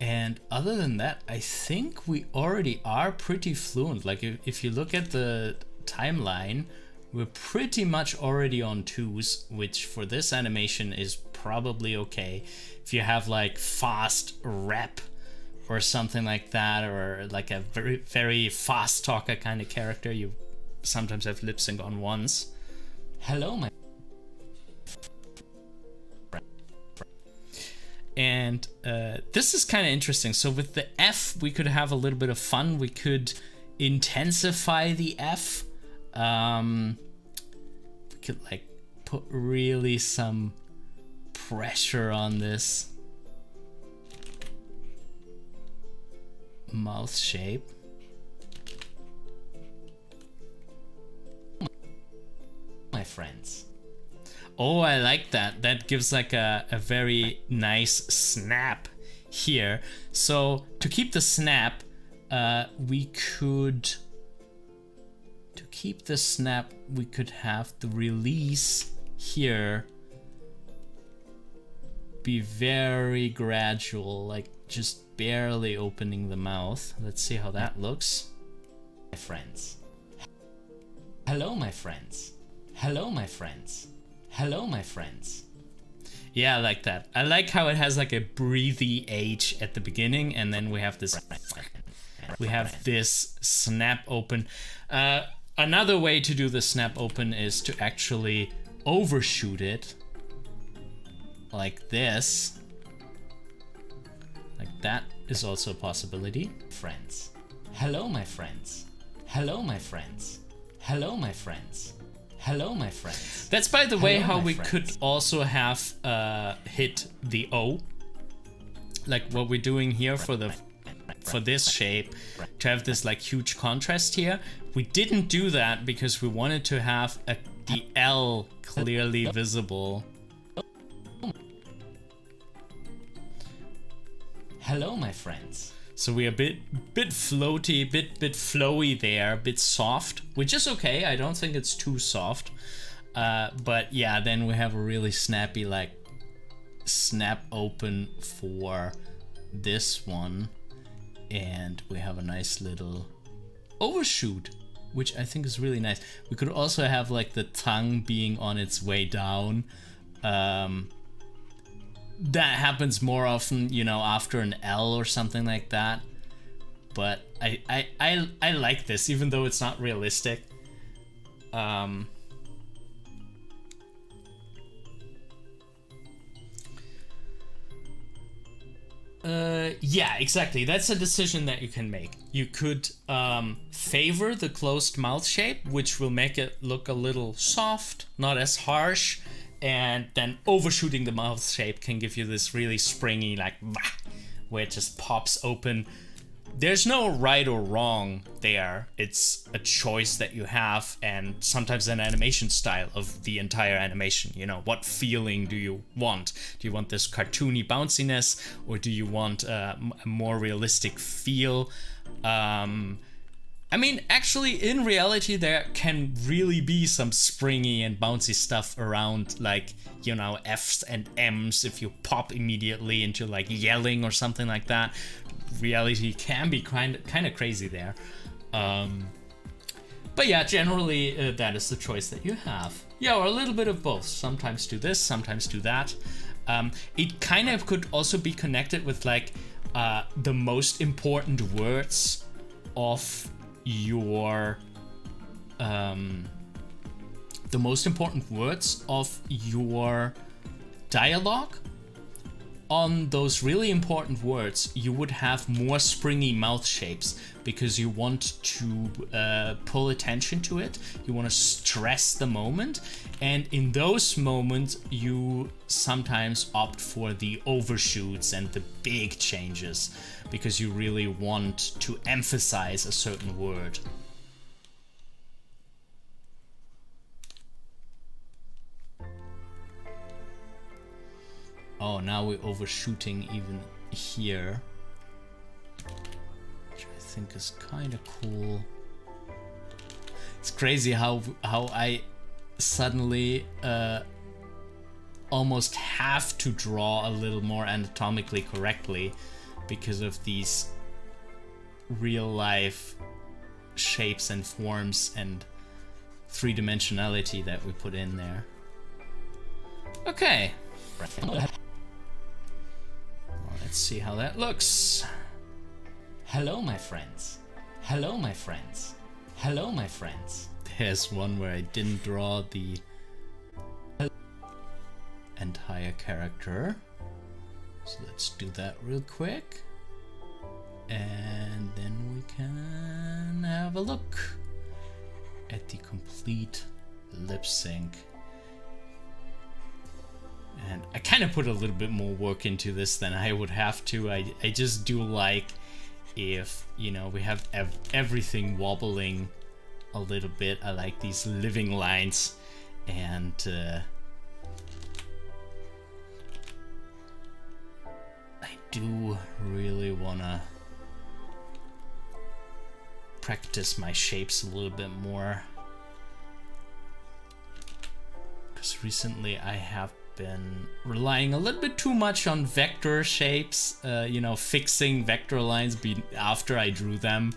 And other than that, I think we already are pretty fluent. Like if you look at the timeline, we're pretty much already on 2s, which for this animation is probably okay. If you have like fast rap or something like that, or like a very, very fast talker kind of character, you sometimes have lip sync on 1s. Hello, my And this is kind of interesting. So with the F, we could have a little bit of fun. We could intensify the F. We could like put really some pressure on this mouth shape. My friends. Oh, I like that. That gives like a very nice snap here. So to keep the snap, we could have the release here be very gradual, like just barely opening the mouth. Let's see how that looks. My friends. Hello, my friends. Hello, my friends. Hello, my friends. Yeah, I like that. I like how it has like a breathy H at the beginning, and then we have this snap open. Another way to do the snap open is to actually overshoot it like this. Like that is also a possibility. Friends. Hello, my friends. Hello, my friends. Hello, my friends. Hello, my friends. That's, by the way, how we could also have hit the O, like what we're doing here for this shape, to have this like huge contrast here. We didn't do that because we wanted to have the L clearly visible. Hello, my friends. So we're a bit floaty, bit flowy there, a bit soft, which is okay. I don't think it's too soft. But yeah, then we have a really snappy, like, snap open for this one. And we have a nice little overshoot which I think is really nice. We could also have like the tongue being on its way down. That happens more often, you know, after an L or something like that. But I like this, even though it's not realistic. Yeah, exactly. That's a decision that you can make. You could favor the closed mouth shape, which will make it look a little soft, not as harsh, and then overshooting the mouth shape can give you this really springy, like, where it just pops open. There's no right or wrong there. It's a choice that you have, and sometimes an animation style of the entire animation. You know, what feeling do you want? Do you want this cartoony bounciness, or do you want a more realistic feel? I mean, actually, in reality, there can really be some springy and bouncy stuff around, like, you know, F's and M's if you pop immediately into, like, yelling or something like that. Reality can be kind of crazy there. But yeah, generally, that is the choice that you have. Yeah, or a little bit of both. Sometimes do this, sometimes do that. It kind of could also be connected with, like, the most important words of your dialogue. On those really important words, you would have more springy mouth shapes because you want to pull attention to it. You want to stress the moment, and in those moments you sometimes opt for the overshoots and the big changes because you really want to emphasize a certain word. Oh, now we're overshooting even here, which I think is kind of cool. It's crazy how I suddenly almost have to draw a little more anatomically correctly because of these real life shapes and forms and three-dimensionality that we put in there. Okay. Let's see how that looks. Hello, my friends. Hello, my friends. Hello, my friends. There's one where I didn't draw the entire character. So let's do that real quick. And then we can have a look at the complete lip sync. And I kind of put a little bit more work into this than I would have to. I just do like if, you know, we have everything wobbling a little bit. I like these living lines, and I do really want to practice my shapes a little bit more, because recently I have been relying a little bit too much on vector shapes, you know, fixing vector lines after I drew them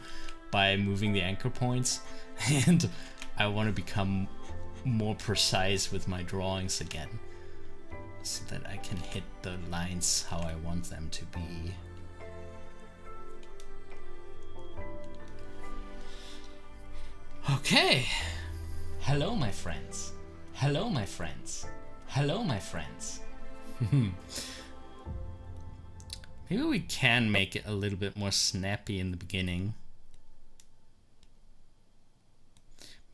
by moving the anchor points, and I want to become more precise with my drawings again so that I can hit the lines how I want them to be. Okay. Hello, my friends. Hello, my friends. Hello, my friends. Maybe we can make it a little bit more snappy in the beginning.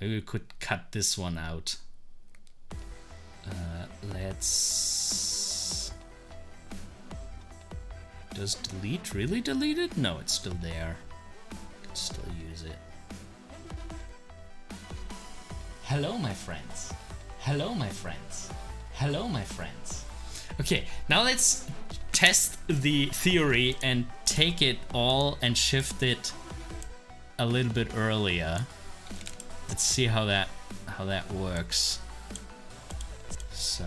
Maybe we could cut this one out. Let's... Does delete really delete it? No, it's still there. I can still use it. Hello, my friends. Hello, my friends. Hello, my friends. Okay, now let's test the theory and take it all and shift it a little bit earlier. Let's see how that works. So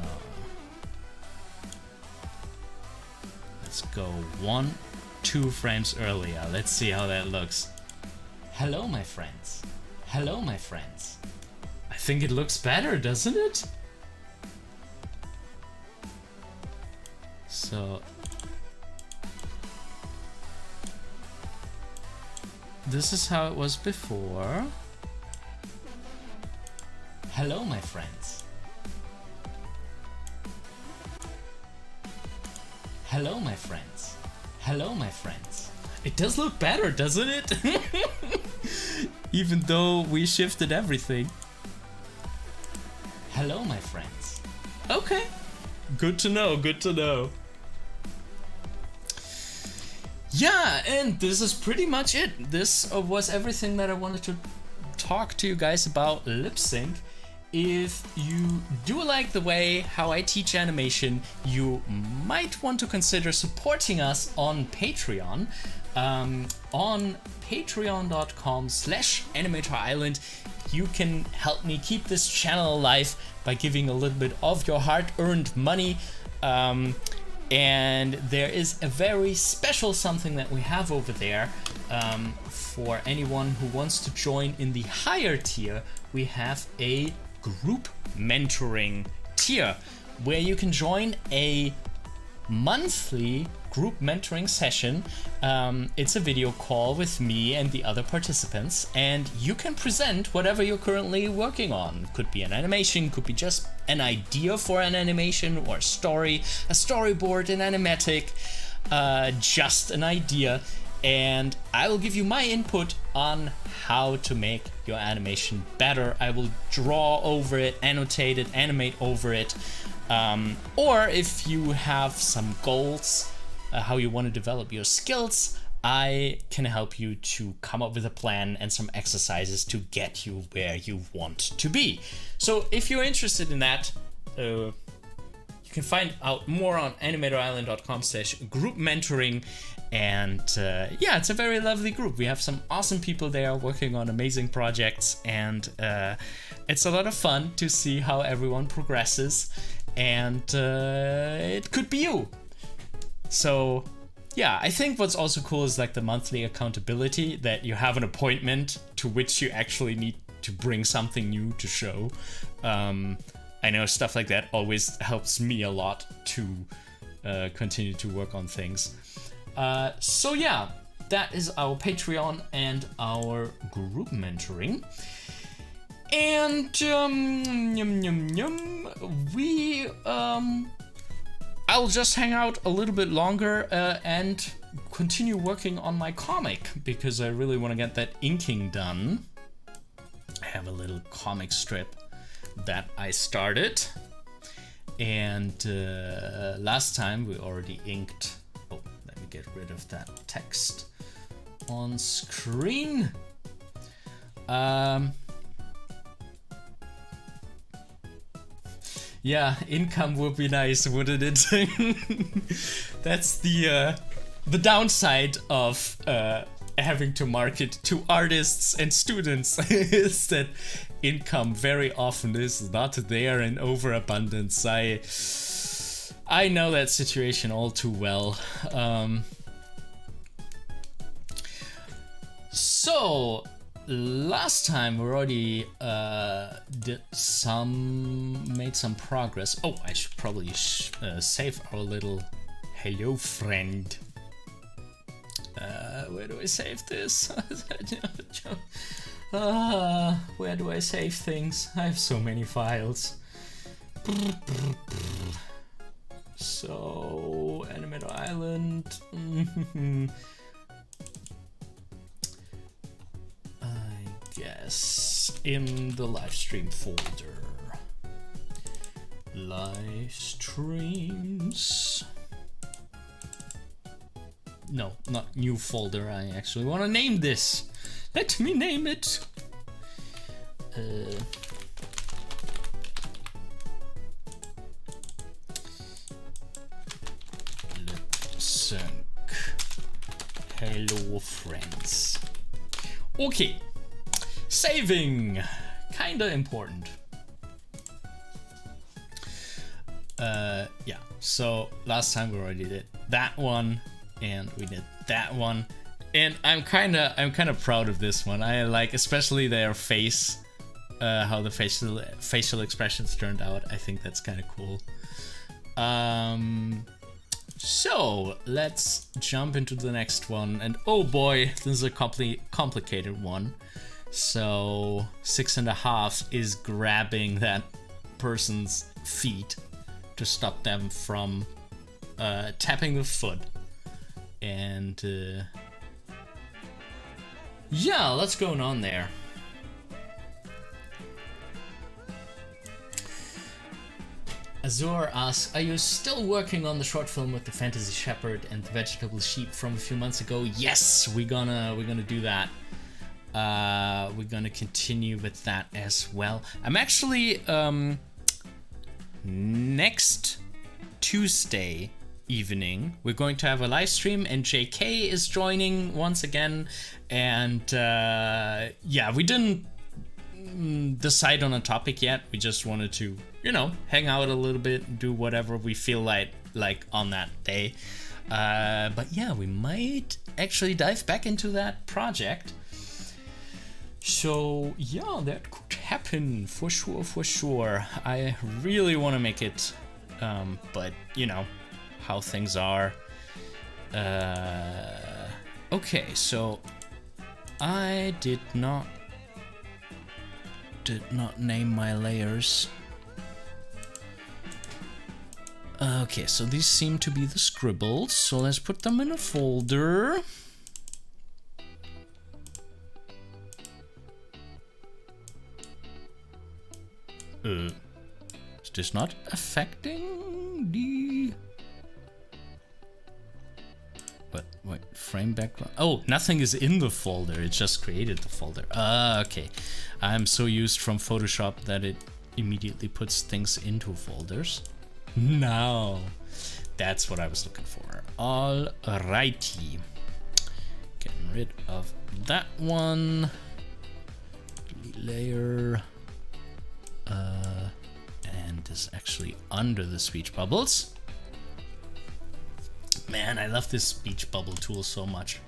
let's go 1-2 frames earlier. Let's see how that looks. Hello, my friends. Hello, my friends. I think it looks better, doesn't it? So this is how it was before. Hello, my friends. Hello, my friends. Hello, my friends. It does look better, doesn't it? Even though we shifted everything. Hello, my friends. Okay. Good to know, good to know. Yeah, and this is pretty much it. This was everything that I wanted to talk to you guys about lip-sync. If you do like the way how I teach animation, you might want to consider supporting us on Patreon. On patreon.com/animatorisland, you can help me keep this channel alive by giving a little bit of your hard-earned money. And there is a very special something that we have over there. For anyone who wants to join in the higher tier, we have a group mentoring tier where you can join a monthly group mentoring session. It's a video call with me and the other participants, and you can present whatever you're currently working on. Could be an animation, could be just an idea for an animation or a story, a storyboard, an animatic, just an idea. And I will give you my input on how to make your animation better. I will draw over it, annotate it, animate over it. Or if you have some goals, how you want to develop your skills, I can help you to come up with a plan and some exercises to get you where you want to be. So if you're interested in that, you can find out more on animatorisland.com/group mentoring. And yeah, it's a very lovely group. We have some awesome people there working on amazing projects, and it's a lot of fun to see how everyone progresses, and it could be you. So yeah, I think what's also cool is like the monthly accountability, that you have an appointment to which you actually need to bring something new to show. I know stuff like that always helps me a lot to continue to work on things. So yeah, that is our Patreon and our group mentoring. And I'll just hang out a little bit longer and continue working on my comic, because I really want to get that inking done. I have a little comic strip that I started, and last time we already inked. Oh, let me get rid of that text on screen. Yeah, income would be nice, wouldn't it? That's the downside of having to market to artists and students, is that income very often is not there in overabundance. I know that situation all too well. So last time we already made some progress. Oh, I should probably save our little hello friend. Where do I save this? Where do I save things? I have so many files. So, Animator Island. I guess in the live stream folder. Live streams. No, not new folder. I actually want to name this. Let me name it. Lipsync. Hello, friends. Okay. Saving. Kinda important. Yeah. So last time we already did that one. And we did that one, And I'm kind of proud of this one. I like especially their face, how the facial expressions turned out. I think that's kind of cool. So let's jump into the next one, and oh boy, this is a complicated one. So 6.5 is grabbing that person's feet to stop them from tapping the foot. And yeah, what's going on there? Azur asks, are you still working on the short film with the fantasy shepherd and the vegetable sheep from a few months ago? Yes, we're gonna do that. We're gonna continue with that as well. I'm actually next Tuesday evening we're going to have a live stream, and JK is joining once again, and yeah, we didn't decide on a topic yet. We just wanted to, you know, hang out a little bit, do whatever we feel like on that day. But yeah, we might actually dive back into that project. So yeah, that could happen for sure. I really want to make it, but you know how things are. Okay, so I did not name my layers. Okay, so these seem to be the scribbles, so let's put them in a folder. Is this not affecting the... But wait, frame background. Oh, nothing is in the folder. It just created the folder. Okay. I'm so used from Photoshop that it immediately puts things into folders. No, that's what I was looking for. Alrighty. Getting rid of that one. Delete layer. And this is actually under the speech bubbles. Man, I love this speech bubble tool so much.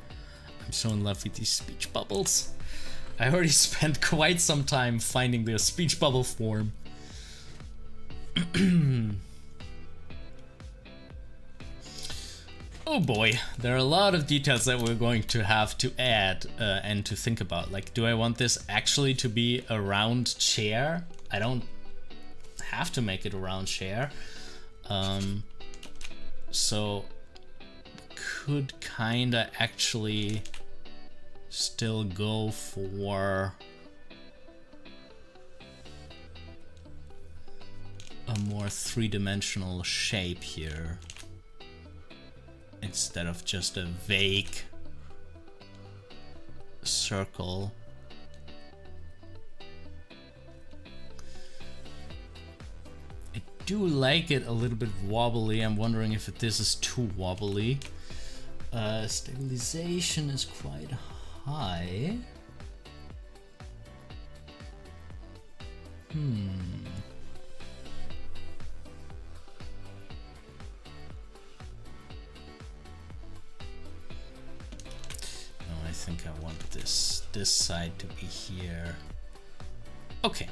I'm so in love with these speech bubbles. I already spent quite some time finding the speech bubble form. Oh boy, there are a lot of details that we're going to have to add and to think about. Like, do I want this actually to be a round chair? I don't have to make it a round chair. So could kinda actually still go for a more three-dimensional shape here instead of just a vague circle. I do like it a little bit wobbly. I'm wondering if this is too wobbly. Stabilization is quite high. I think I want this side to be here. Okay.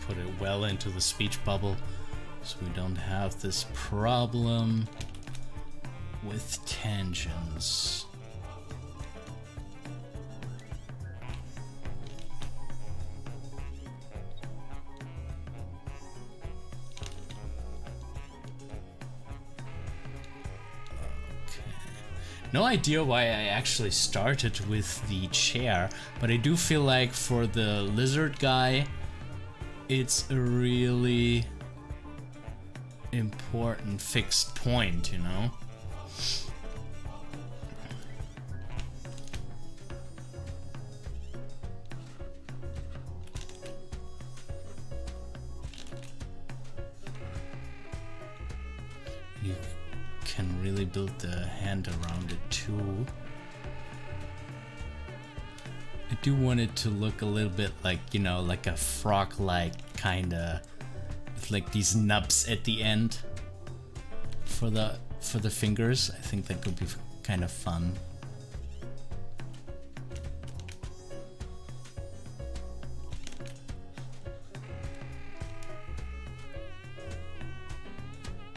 Put it well into the speech bubble so we don't have this problem with tangents. No idea why I actually started with the chair, but I do feel like for the lizard guy it's a really important fixed point, you know? You can really build the hand around it too. I do want it to look a little bit like, you know, like a frog-like kinda, with like these nubs at the end for the fingers. I think that could be kind of fun.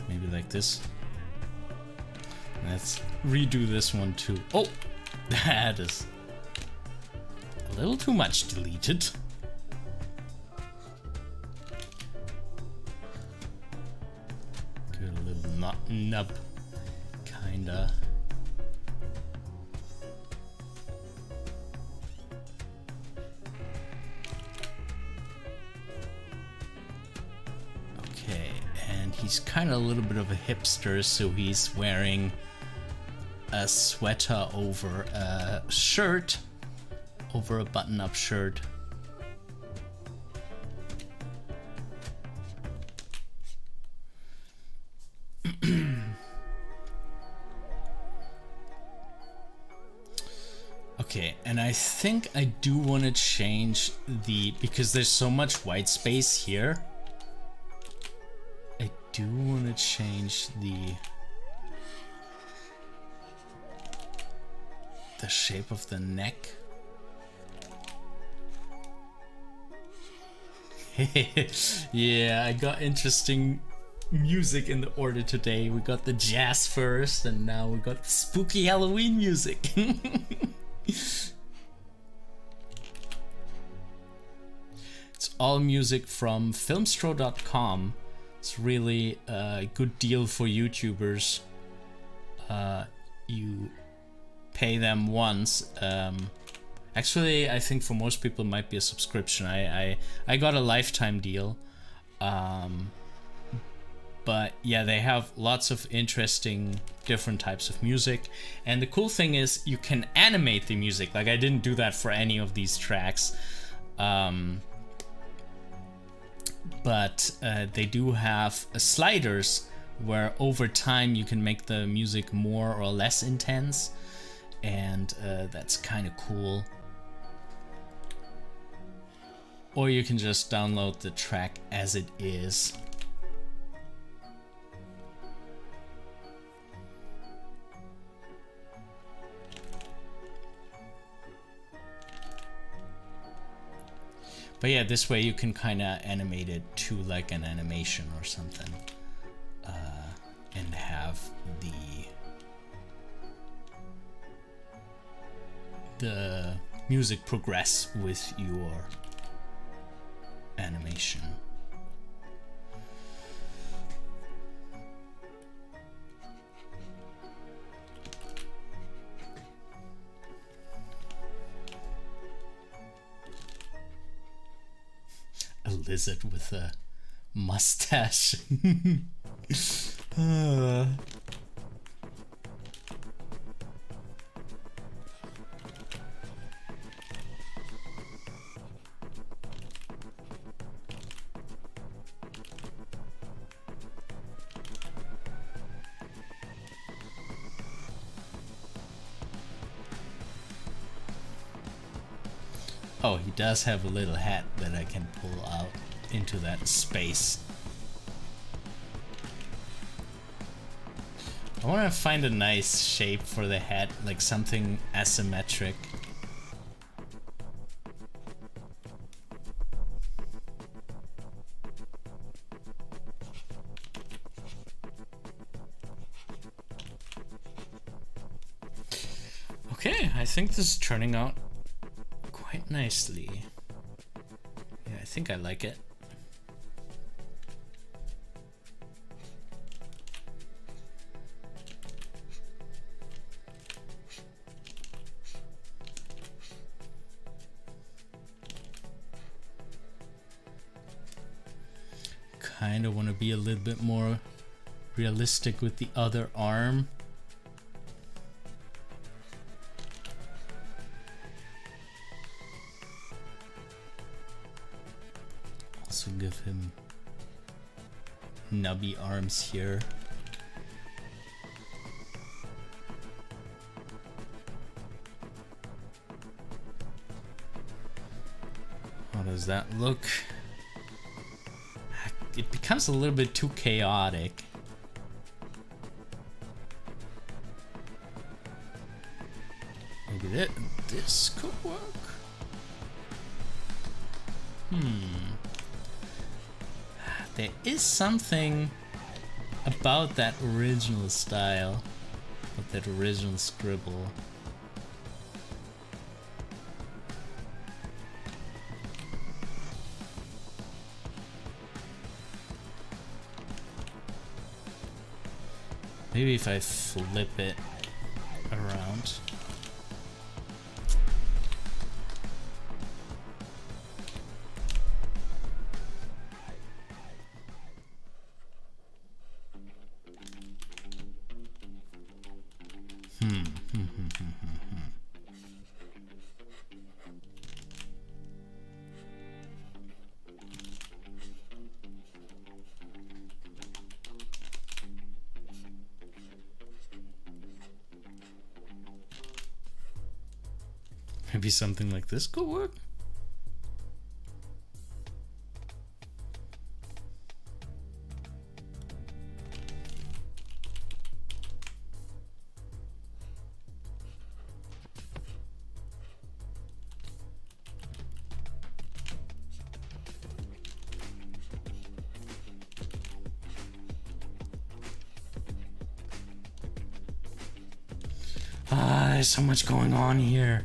Maybe like this. Let's redo this one too. Oh, that is a little too much deleted. Good, a little nub, kinda. Okay, and he's kind of a little bit of a hipster, so he's wearing a sweater over a shirt, over a button-up shirt. Okay, and I think I do want to change the, because there's so much white space here, I do want to change the shape of the neck. Yeah, I got interesting music in the order today. We got the jazz first, and now we got the spooky Halloween music. It's all music from filmstro.com. It's really a good deal for YouTubers. You pay them once. Actually, I think for most people it might be a subscription. I got a lifetime deal. But yeah, they have lots of interesting different types of music. And the cool thing is you can animate the music. Like, I didn't do that for any of these tracks. But they do have sliders where over time you can make the music more or less intense. And that's kind of cool. Or you can just download the track as it is. But yeah, this way you can kind of animate it to like an animation or something. And have the music progress with your animation. A lizard with a mustache. Oh, he does have a little hat that I can pull out into that space. I want to find a nice shape for the head, like something asymmetric. Okay, I think this is turning out quite nicely. Yeah, I think I like it. Kind of want to be a little bit more realistic with the other arm. Also give him nubby arms here. does that look? It becomes a little bit too chaotic. Maybe this could work. There is something about that original style, of that original scribble. Maybe if I flip it around. Maybe something like this could work? There's so much going on here.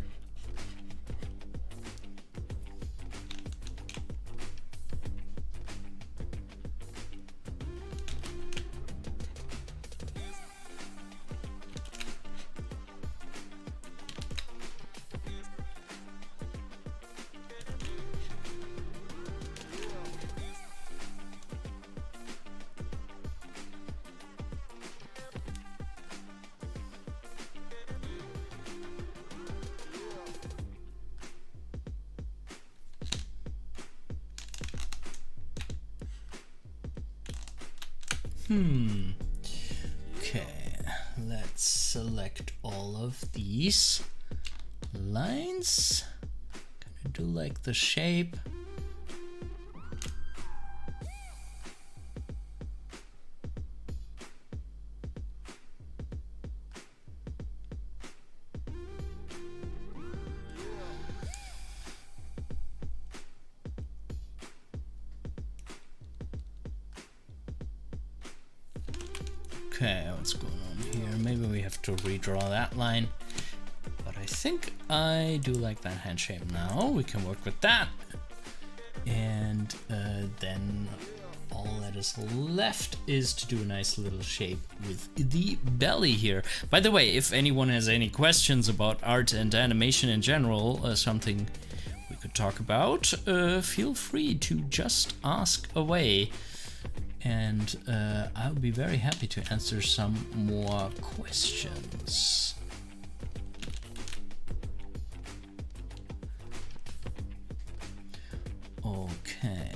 Okay, let's select all of these lines. Gonna do like the shape. Okay, what's going on here? Maybe we have to redraw that line. But I think I do like that hand shape now. We can work with that. And then all that is left is to do a nice little shape with the belly here. By the way, if anyone has any questions about art and animation in general, something we could talk about, feel free to just ask away. And I'll be very happy to answer some more questions. Okay.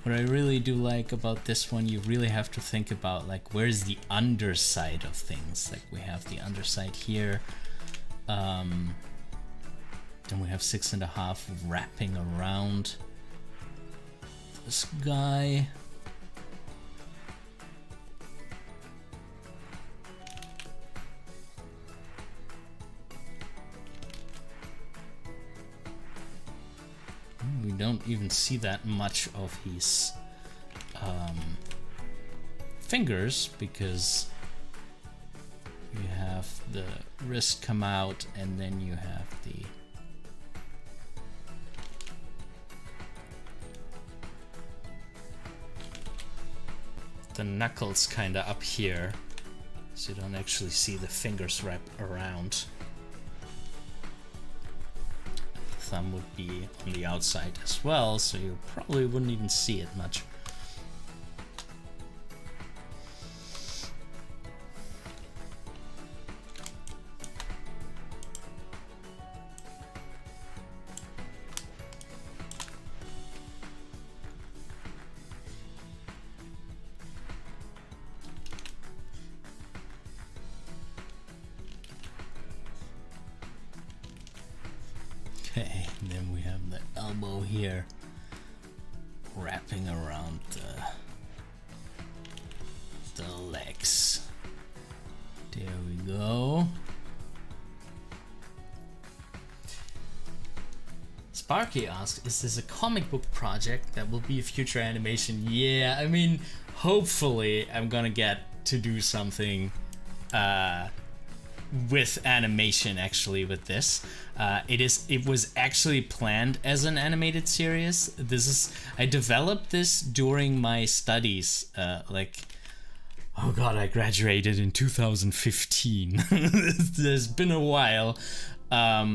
What I really do like about this one, you really have to think about like where's the underside of things. Like we have the underside here, then we have 6.5 wrapping around this guy. We don't even see that much of his fingers because you have the wrist come out and then you have the knuckles kind of up here, so you don't actually see the fingers wrap around. Thumb would be on the outside as well, so you probably wouldn't even see it much. Okay, and then we have the elbow here wrapping around the legs. There we go. Sparky asks, is this a comic book project that will be a future animation? Yeah, I mean, hopefully I'm gonna get to do something with animation actually with this. It was actually planned as an animated series. I developed this during my studies, oh god, I graduated in 2015. There's been a while. Yeah,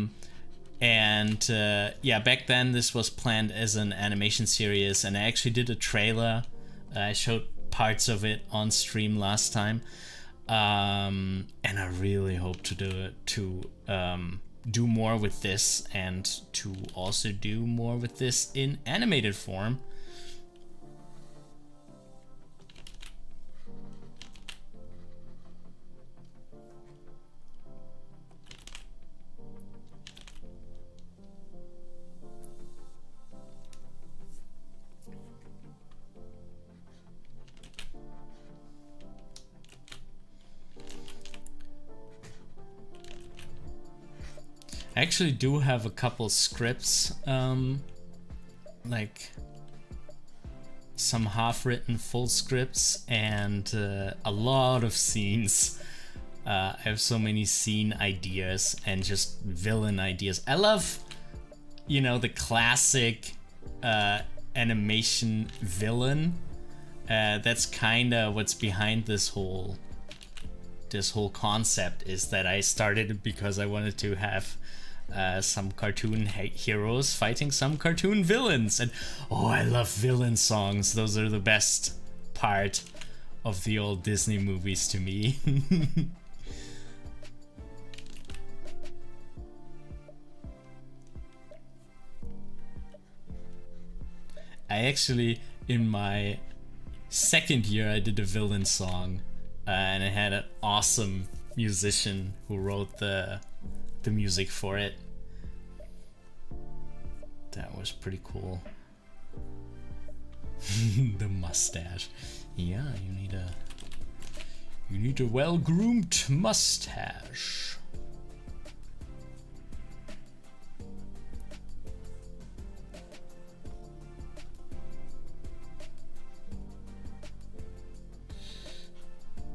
back then this was planned as an animation series, and I actually did a trailer. I showed parts of it on stream last time. And I really hope to do more with this, and to also do more with this in animated form. I actually do have a couple scripts, like some half-written full scripts, and a lot of scenes. I have so many scene ideas and just villain ideas. I love, you know, the classic animation villain. That's kind of what's behind this whole concept, is that I started it because I wanted to have some cartoon heroes fighting some cartoon villains, and oh, I love villain songs. Those are the best part of the old Disney movies to me. I actually, in my second year, I did a villain song, and I had an awesome musician who wrote the music for it. That was pretty cool. The mustache. Yeah, you need a well-groomed mustache.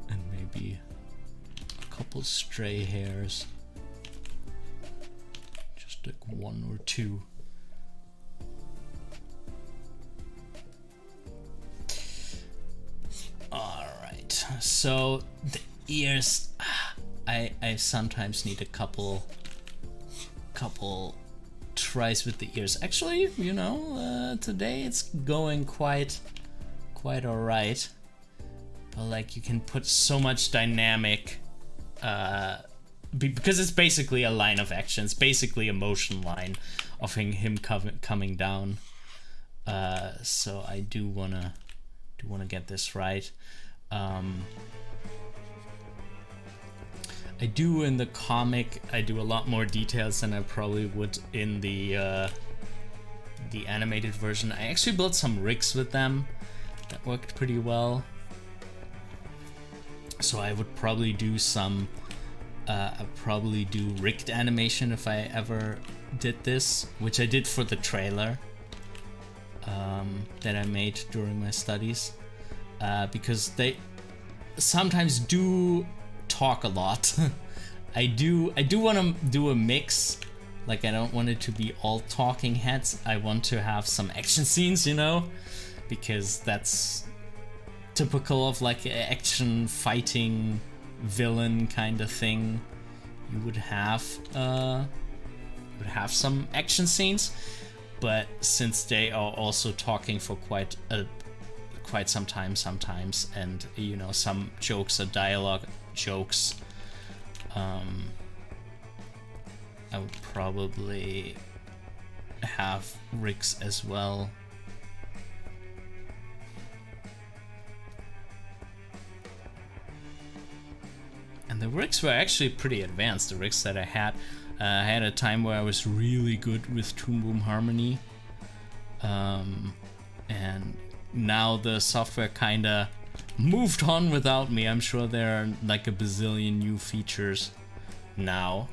And maybe a couple stray hairs. Just like one or two. Alright, so the ears, I sometimes need a couple tries with the ears. Actually, you know, today it's going quite alright. But like, you can put so much dynamic, because it's basically a line of action. It's basically a motion line of him coming down. So I do wanna get this right. I do in the comic, I do a lot more details than I probably would in the animated version. I actually built some rigs with them that worked pretty well. So I would probably do some, I'd probably do rigged animation if I ever did this, which I did for the trailer that I made during my studies, because they sometimes do talk a lot. I do want to do a mix. Like, I don't want it to be all talking heads. I want to have some action scenes, you know, because that's typical of like an action fighting villain kind of thing. You would have some action scenes, but since they are also talking for quite some time sometimes, and you know, some jokes are dialogue jokes, I would probably have rigs as well. And the rigs were actually pretty advanced. The rigs that I had I had a time where I was really good with Toon Boom Harmony, and now the software kinda moved on without me. I'm sure there are like a bazillion new features now.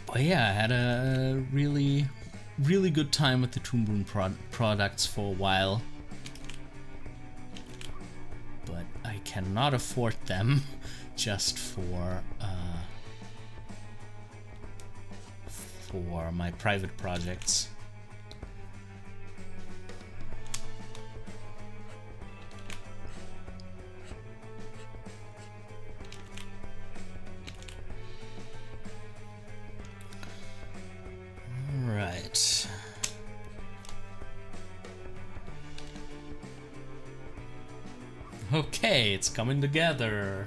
But yeah, I had a really good time with the Toon Boom products for a while. But I cannot afford them just for my private projects. Right. Okay, it's coming together.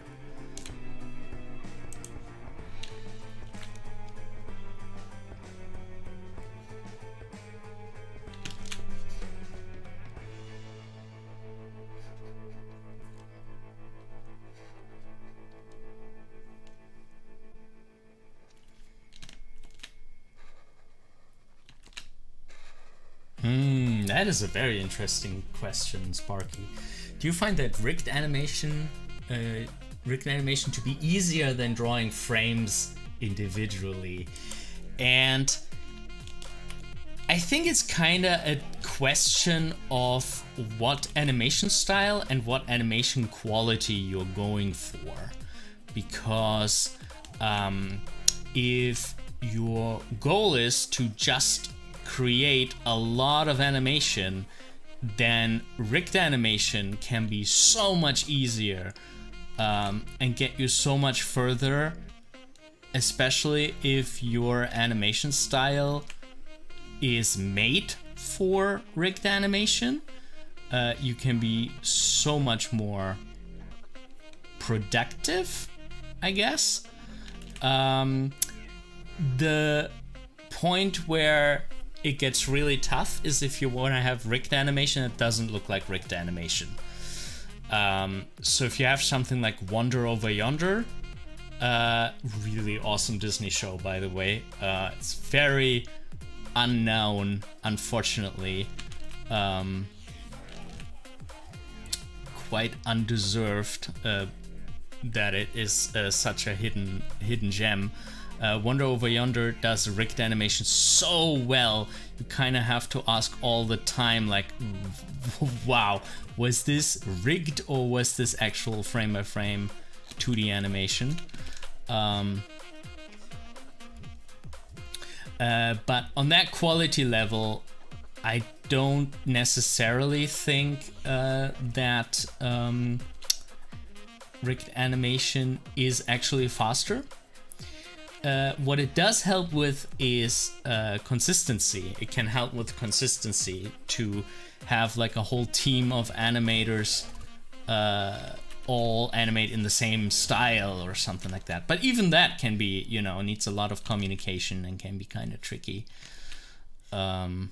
That is a very interesting question, Sparky. Do you find that rigged animation to be easier than drawing frames individually? And I think it's kind of a question of what animation style and what animation quality you're going for. Because if your goal is to just create a lot of animation, then rigged animation can be so much easier and get you so much further, especially if your animation style is made for rigged animation. You can be so much more productive, I guess. The point where it gets really tough is if you want to have rigged animation that doesn't look like rigged animation. So if you have something like Wonder Over Yonder, really awesome Disney show, by the way. It's very unknown, unfortunately. Quite undeserved that it is such a hidden gem. Wonder Over Yonder does rigged animation so well, you kind of have to ask all the time, like, wow, was this rigged or was this actual frame by frame 2D animation? But on that quality level, I don't necessarily think that rigged animation is actually faster. What it does help with is consistency. It can help with consistency to have like a whole team of animators all animate in the same style or something like that. But even that can be, you know, needs a lot of communication and can be kind of tricky. And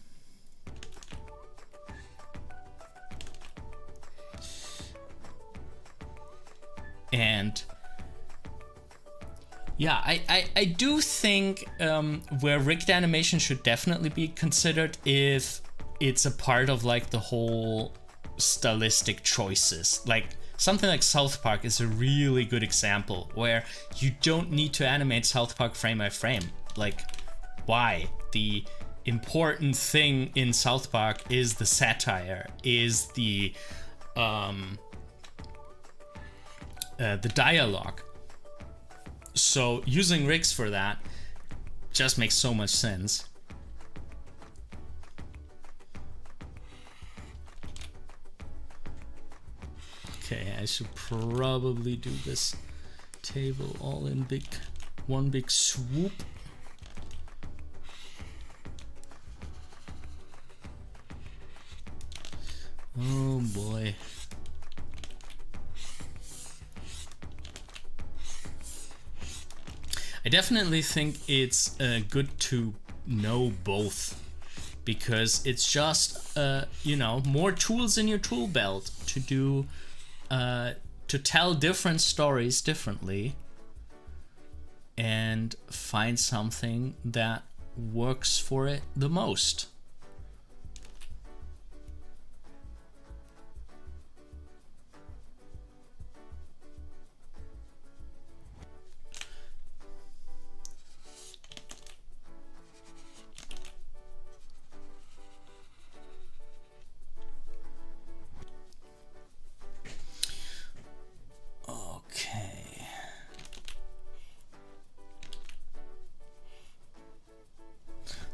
yeah, I do think where rigged animation should definitely be considered if it's a part of like the whole stylistic choices. Like something like South Park is a really good example where you don't need to animate South Park frame by frame. Like, why? The important thing in South Park is the satire, is the dialogue. So using rigs for that just makes so much sense. Okay, I should probably do this table all in one big swoop. Oh boy. I definitely think it's good to know both, because it's just you know, more tools in your tool belt to to tell different stories differently and find something that works for it the most.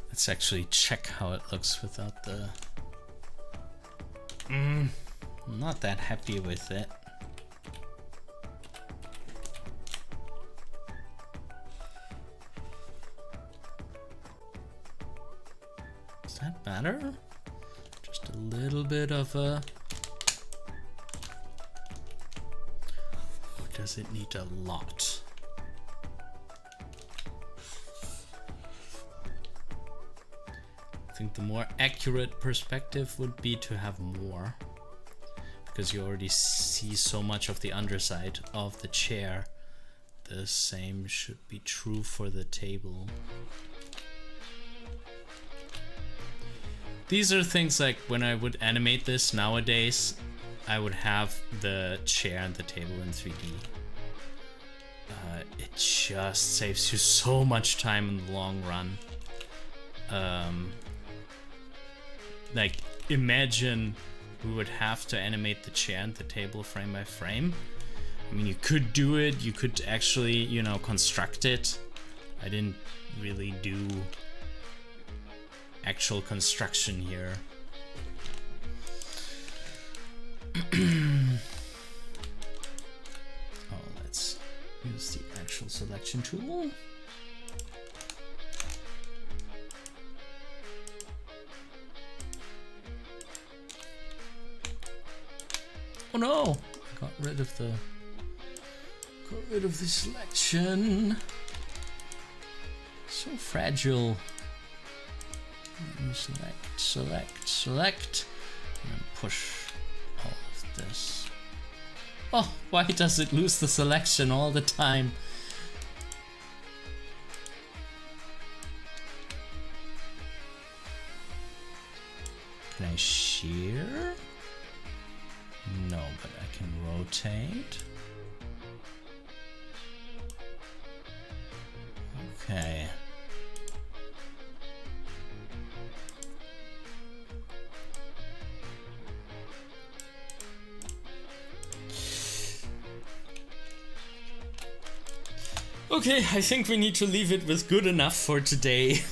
Let's actually check how it looks without the... I'm not that happy with it. Is that better? Just a little bit of a... Or does it need a lot? I think the more accurate perspective would be to have more, because you already see so much of the underside of the chair. The same should be true for the table. These are things like when I would animate this nowadays, I would have the chair and the table in 3D. It just saves you so much time in the long run. Like, imagine we would have to animate the chair and the table frame by frame. I mean, you could do it, you could actually, you know, construct it. I didn't really do actual construction here. Oh, let's use the actual selection tool. Oh no! I got rid of the selection. So fragile. Let me select, and then push all of this. Oh, why does it lose the selection all the time? Can I shear? No, but I can rotate. Okay. Okay, I think we need to leave it with good enough for today.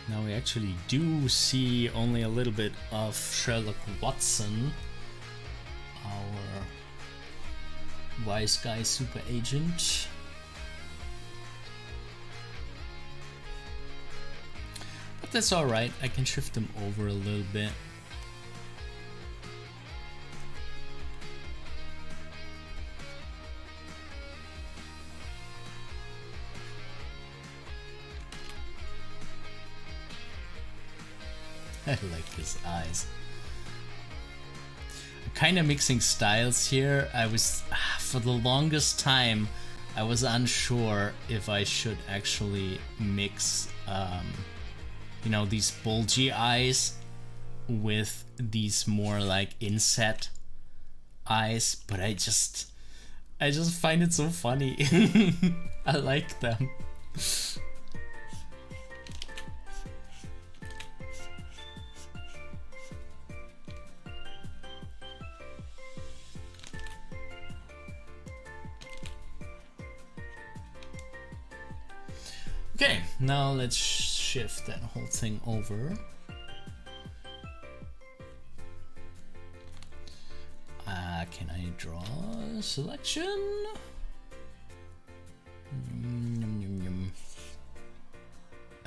Now we actually do see only a little bit of Sherlock Watson, our wise guy super agent. But that's alright, I can shift them over a little bit. I like his eyes. I'm kind of mixing styles here. I was, for the longest time, I was unsure if I should actually mix, you know, these bulgy eyes with these more like inset eyes, but I just find it so funny. I like them. Okay, now let's shift that whole thing over. Can I draw a selection?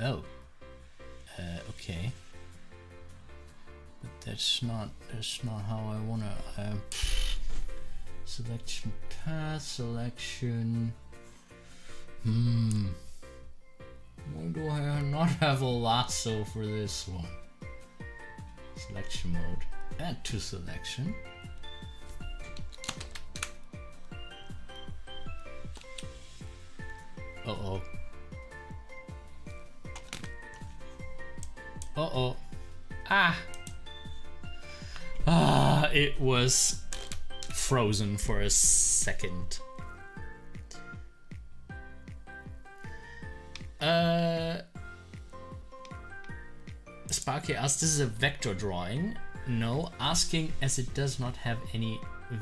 Oh, okay. But that's not how I Selection, path selection. Why do I not have a lasso for this one? Selection mode. Add to selection. Uh-oh. Uh-oh. Ah! Ah, it was frozen for a second. Sparky asked, this is a vector drawing. No, asking as it does not have any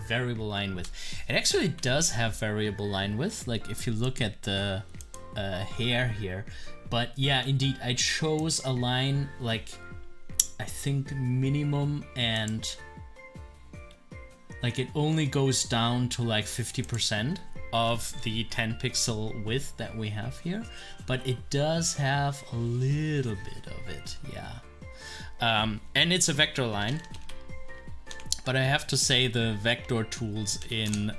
variable line width. It actually does have variable line width, like if you look at the hair here. But yeah, indeed, I chose a line like I think minimum, and like it only goes down to like 50% of the 10 pixel width that we have here, but it does have a little bit of it, yeah. And it's a vector line, but I have to say the vector tools in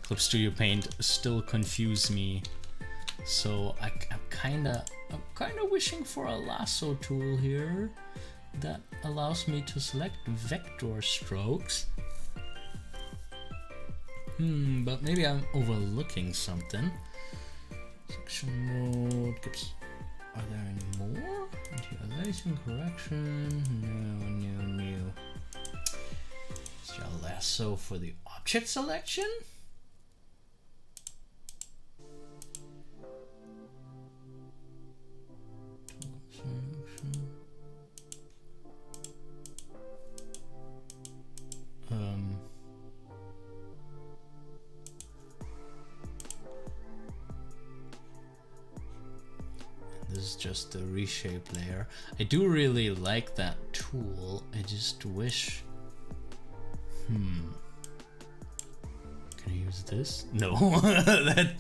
Clip Studio Paint still confuse me. So I'm kind of wishing for a lasso tool here that allows me to select vector strokes. But maybe I'm overlooking something. Section mode. Are there any more? Anti-aliasing correction. No. Is there a lasso for the object selection? This is just the reshape layer. I do really like that tool. I just wish. Can I use this? No, that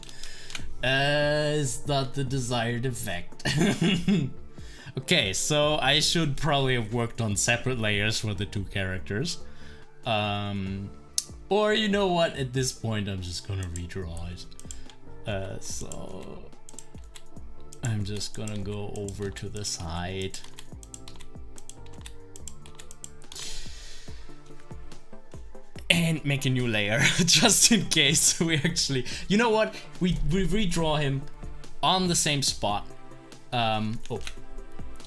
is not the desired effect. Okay, so I should probably have worked on separate layers for the two characters. Or you know what? At this point, I'm just gonna redraw it. So I'm just gonna go over to the side. And make a new layer, just in case we actually... You know what? We redraw him on the same spot. Oh,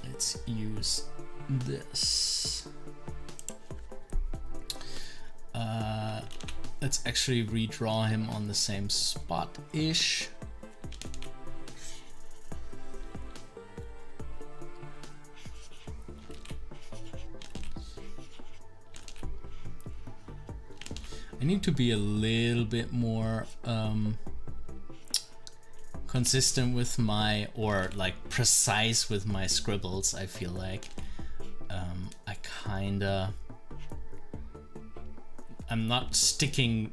let's use this. Let's actually redraw him on the same spot-ish. I need to be a little bit more consistent with my, or like precise with my scribbles. I feel like I'm not sticking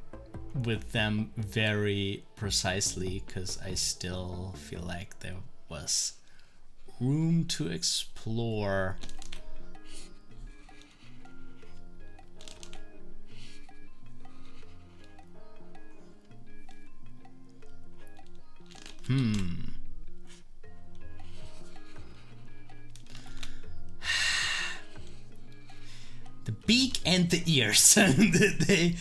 with them very precisely because I still feel like there was room to explore. The beak and the ears. they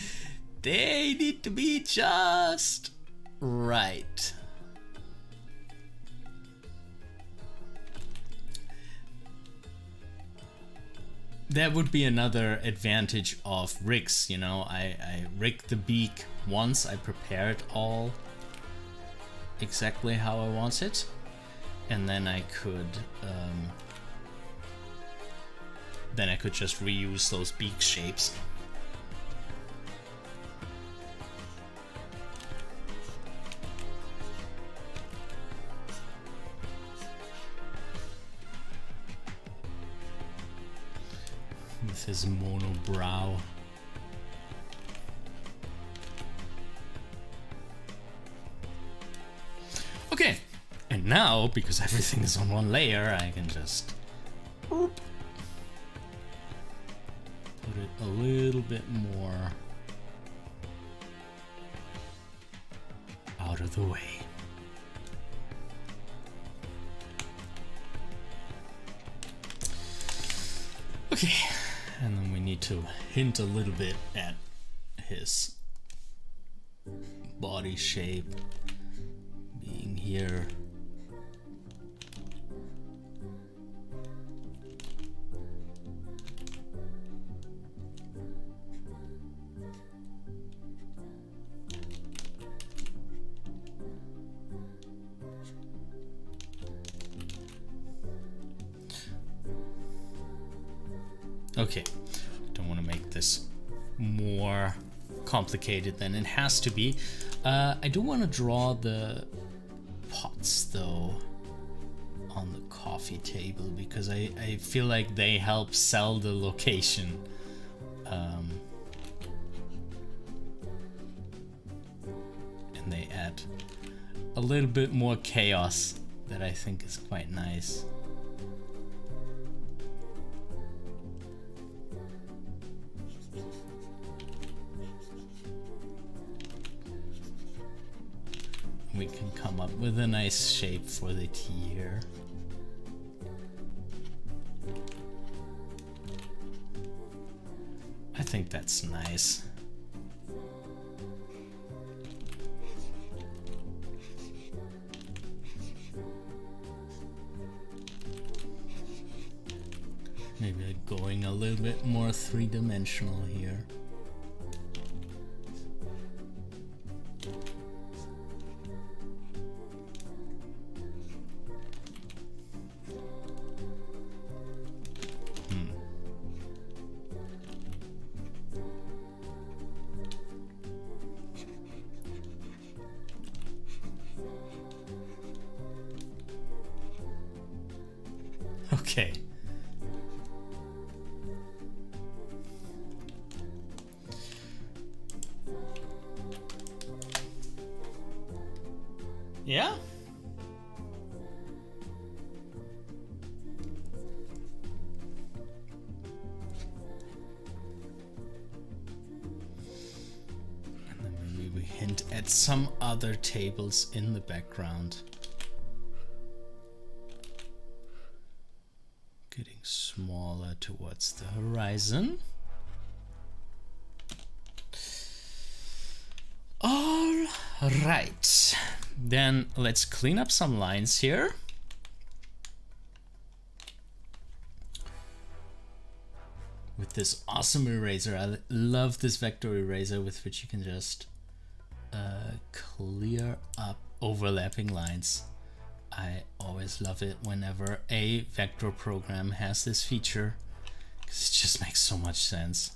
need to be just right. That would be another advantage of rigs, you know. I rigged the beak once, I prepared all exactly how I want it, and then I could just reuse those beak shapes. With his monobrow. Okay, and now, because everything is on one layer, I can just put it a little bit more out of the way. Okay, and then we need to hint a little bit at his body shape being here. Okay, don't want to make this more complicated than it has to be. I do want to draw the pots though on the coffee table because I feel like they help sell the location. And they add a little bit more chaos that I think is quite nice. We can come up with a nice shape for the tea here. I think that's nice. Maybe going a little bit more three-dimensional here. Okay. Yeah? And then maybe we hint at some other tables in the background. Getting smaller towards the horizon. All right, then let's clean up some lines here. With this awesome eraser. I love this vector eraser with which you can just clear up overlapping lines. I always love it whenever a vector program has this feature because it just makes so much sense.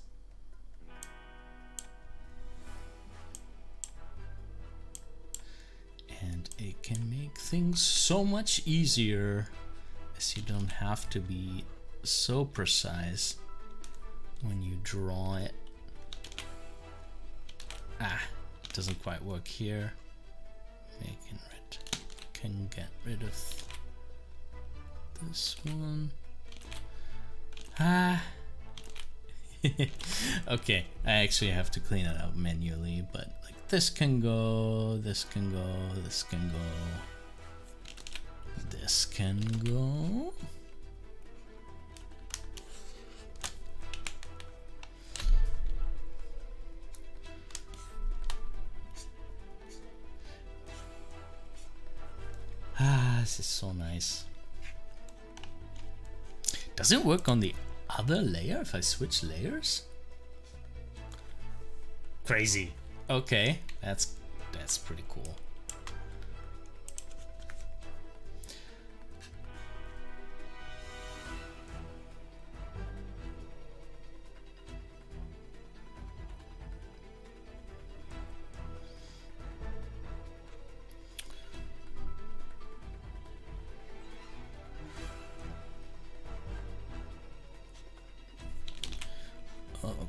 And it can make things so much easier as you don't have to be so precise when you draw it. Ah, it doesn't quite work here. Making red. Can get rid of this one. Ah. Okay, I actually have to clean it out manually, but like this can go, this can go, this can go, this can go. Ah, this is so nice. Does it work on the other layer if I switch layers? Crazy. Okay, that's pretty cool.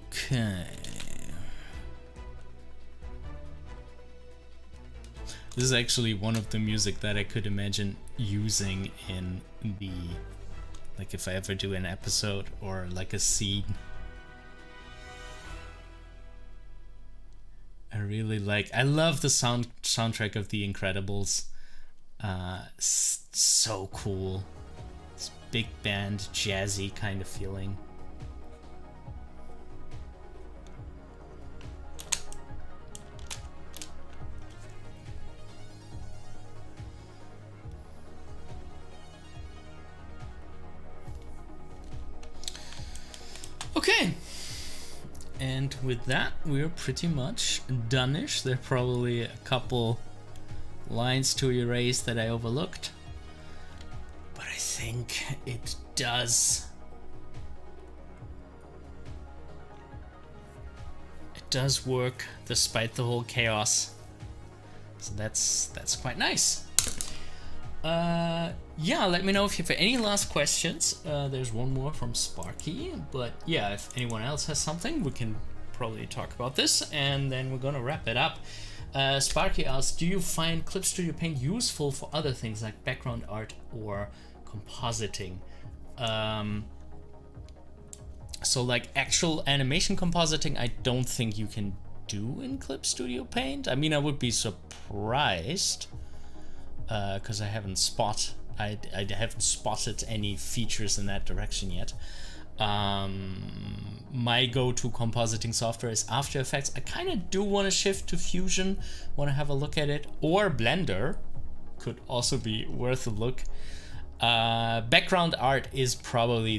Okay. This is actually one of the music that I could imagine using in the, like if I ever do an episode or like a scene. I I love the soundtrack of The Incredibles. So cool. It's big band, jazzy kind of feeling. Okay. And with that, we're pretty much done-ish. There are probably a couple lines to erase that I overlooked, but I think it does work despite the whole chaos, so that's quite nice. Yeah, let me know if you have any last questions. There's one more from Sparky, but yeah, if anyone else has something, we can probably talk about this, and then we're gonna wrap it up. Sparky asks, do you find Clip Studio Paint useful for other things like background art or compositing? So like actual animation compositing, I don't think you can do in Clip Studio Paint. I mean, I would be surprised, because I haven't spotted any features in that direction yet. My go-to compositing software is After Effects. I kind of do want to shift to Fusion, want to have a look at it, or Blender could also be worth a look. Background art is probably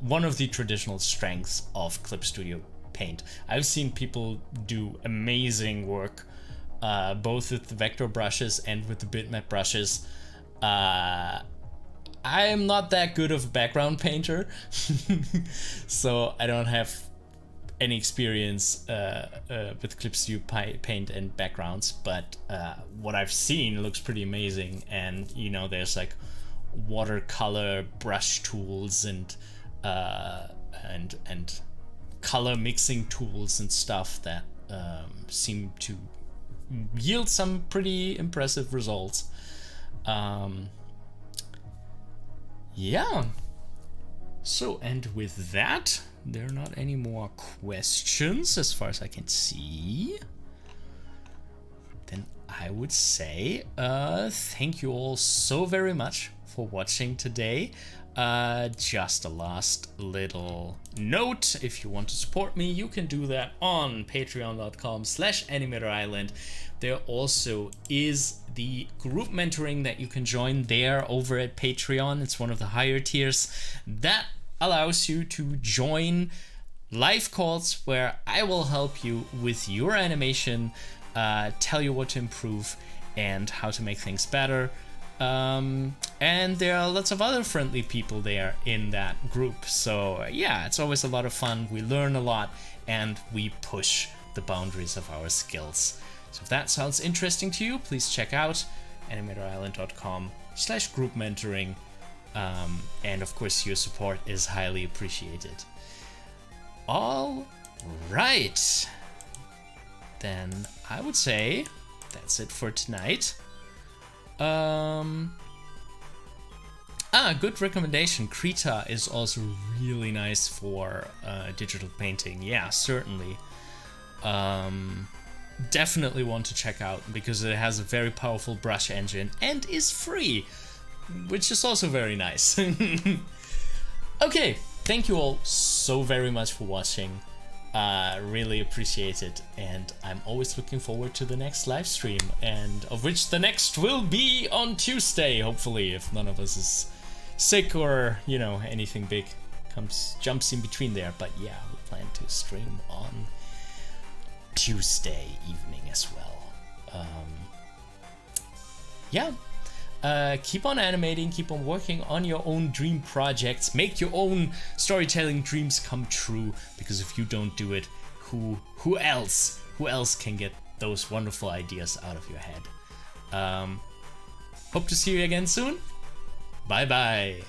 one of the traditional strengths of Clip Studio Paint. I've seen people do amazing work, both with the vector brushes and with the bitmap brushes. I am not that good of a background painter, so I don't have any experience with Clip Studio Paint and backgrounds, but what I've seen looks pretty amazing. And you know, there's like watercolor brush tools and color mixing tools and stuff that seem to yield some pretty impressive results. Yeah. So, and with that, there are not any more questions as far as I can see. Then I would say thank you all so very much for watching today. Just a last little note: if you want to support me, you can do that on patreon.com/animatorisland. There also is the group mentoring that you can join there over at Patreon. It's one of the higher tiers that allows you to join live calls where I will help you with your animation, tell you what to improve and how to make things better. And there are lots of other friendly people there in that group. So yeah, it's always a lot of fun. We learn a lot and we push the boundaries of our skills. So if that sounds interesting to you, please check out animatorisland.com/group mentoring. And of course, your support is highly appreciated. All right. Then I would say that's it for tonight. Good recommendation. Krita is also really nice for digital painting. Yeah, certainly. Definitely want to check out because it has a very powerful brush engine and is free, which is also very nice. Okay, thank you all so very much for watching. Really appreciate it, and I'm always looking forward to the next live stream, and of which the next will be on Tuesday, hopefully, if none of us is sick or, you know, anything big jumps in between there. But yeah, we plan to stream on Tuesday evening as well. Keep on animating, keep on working on your own dream projects, make your own storytelling dreams come true, because if you don't do it, who else can get those wonderful ideas out of your head? Hope to see you again soon. Bye bye.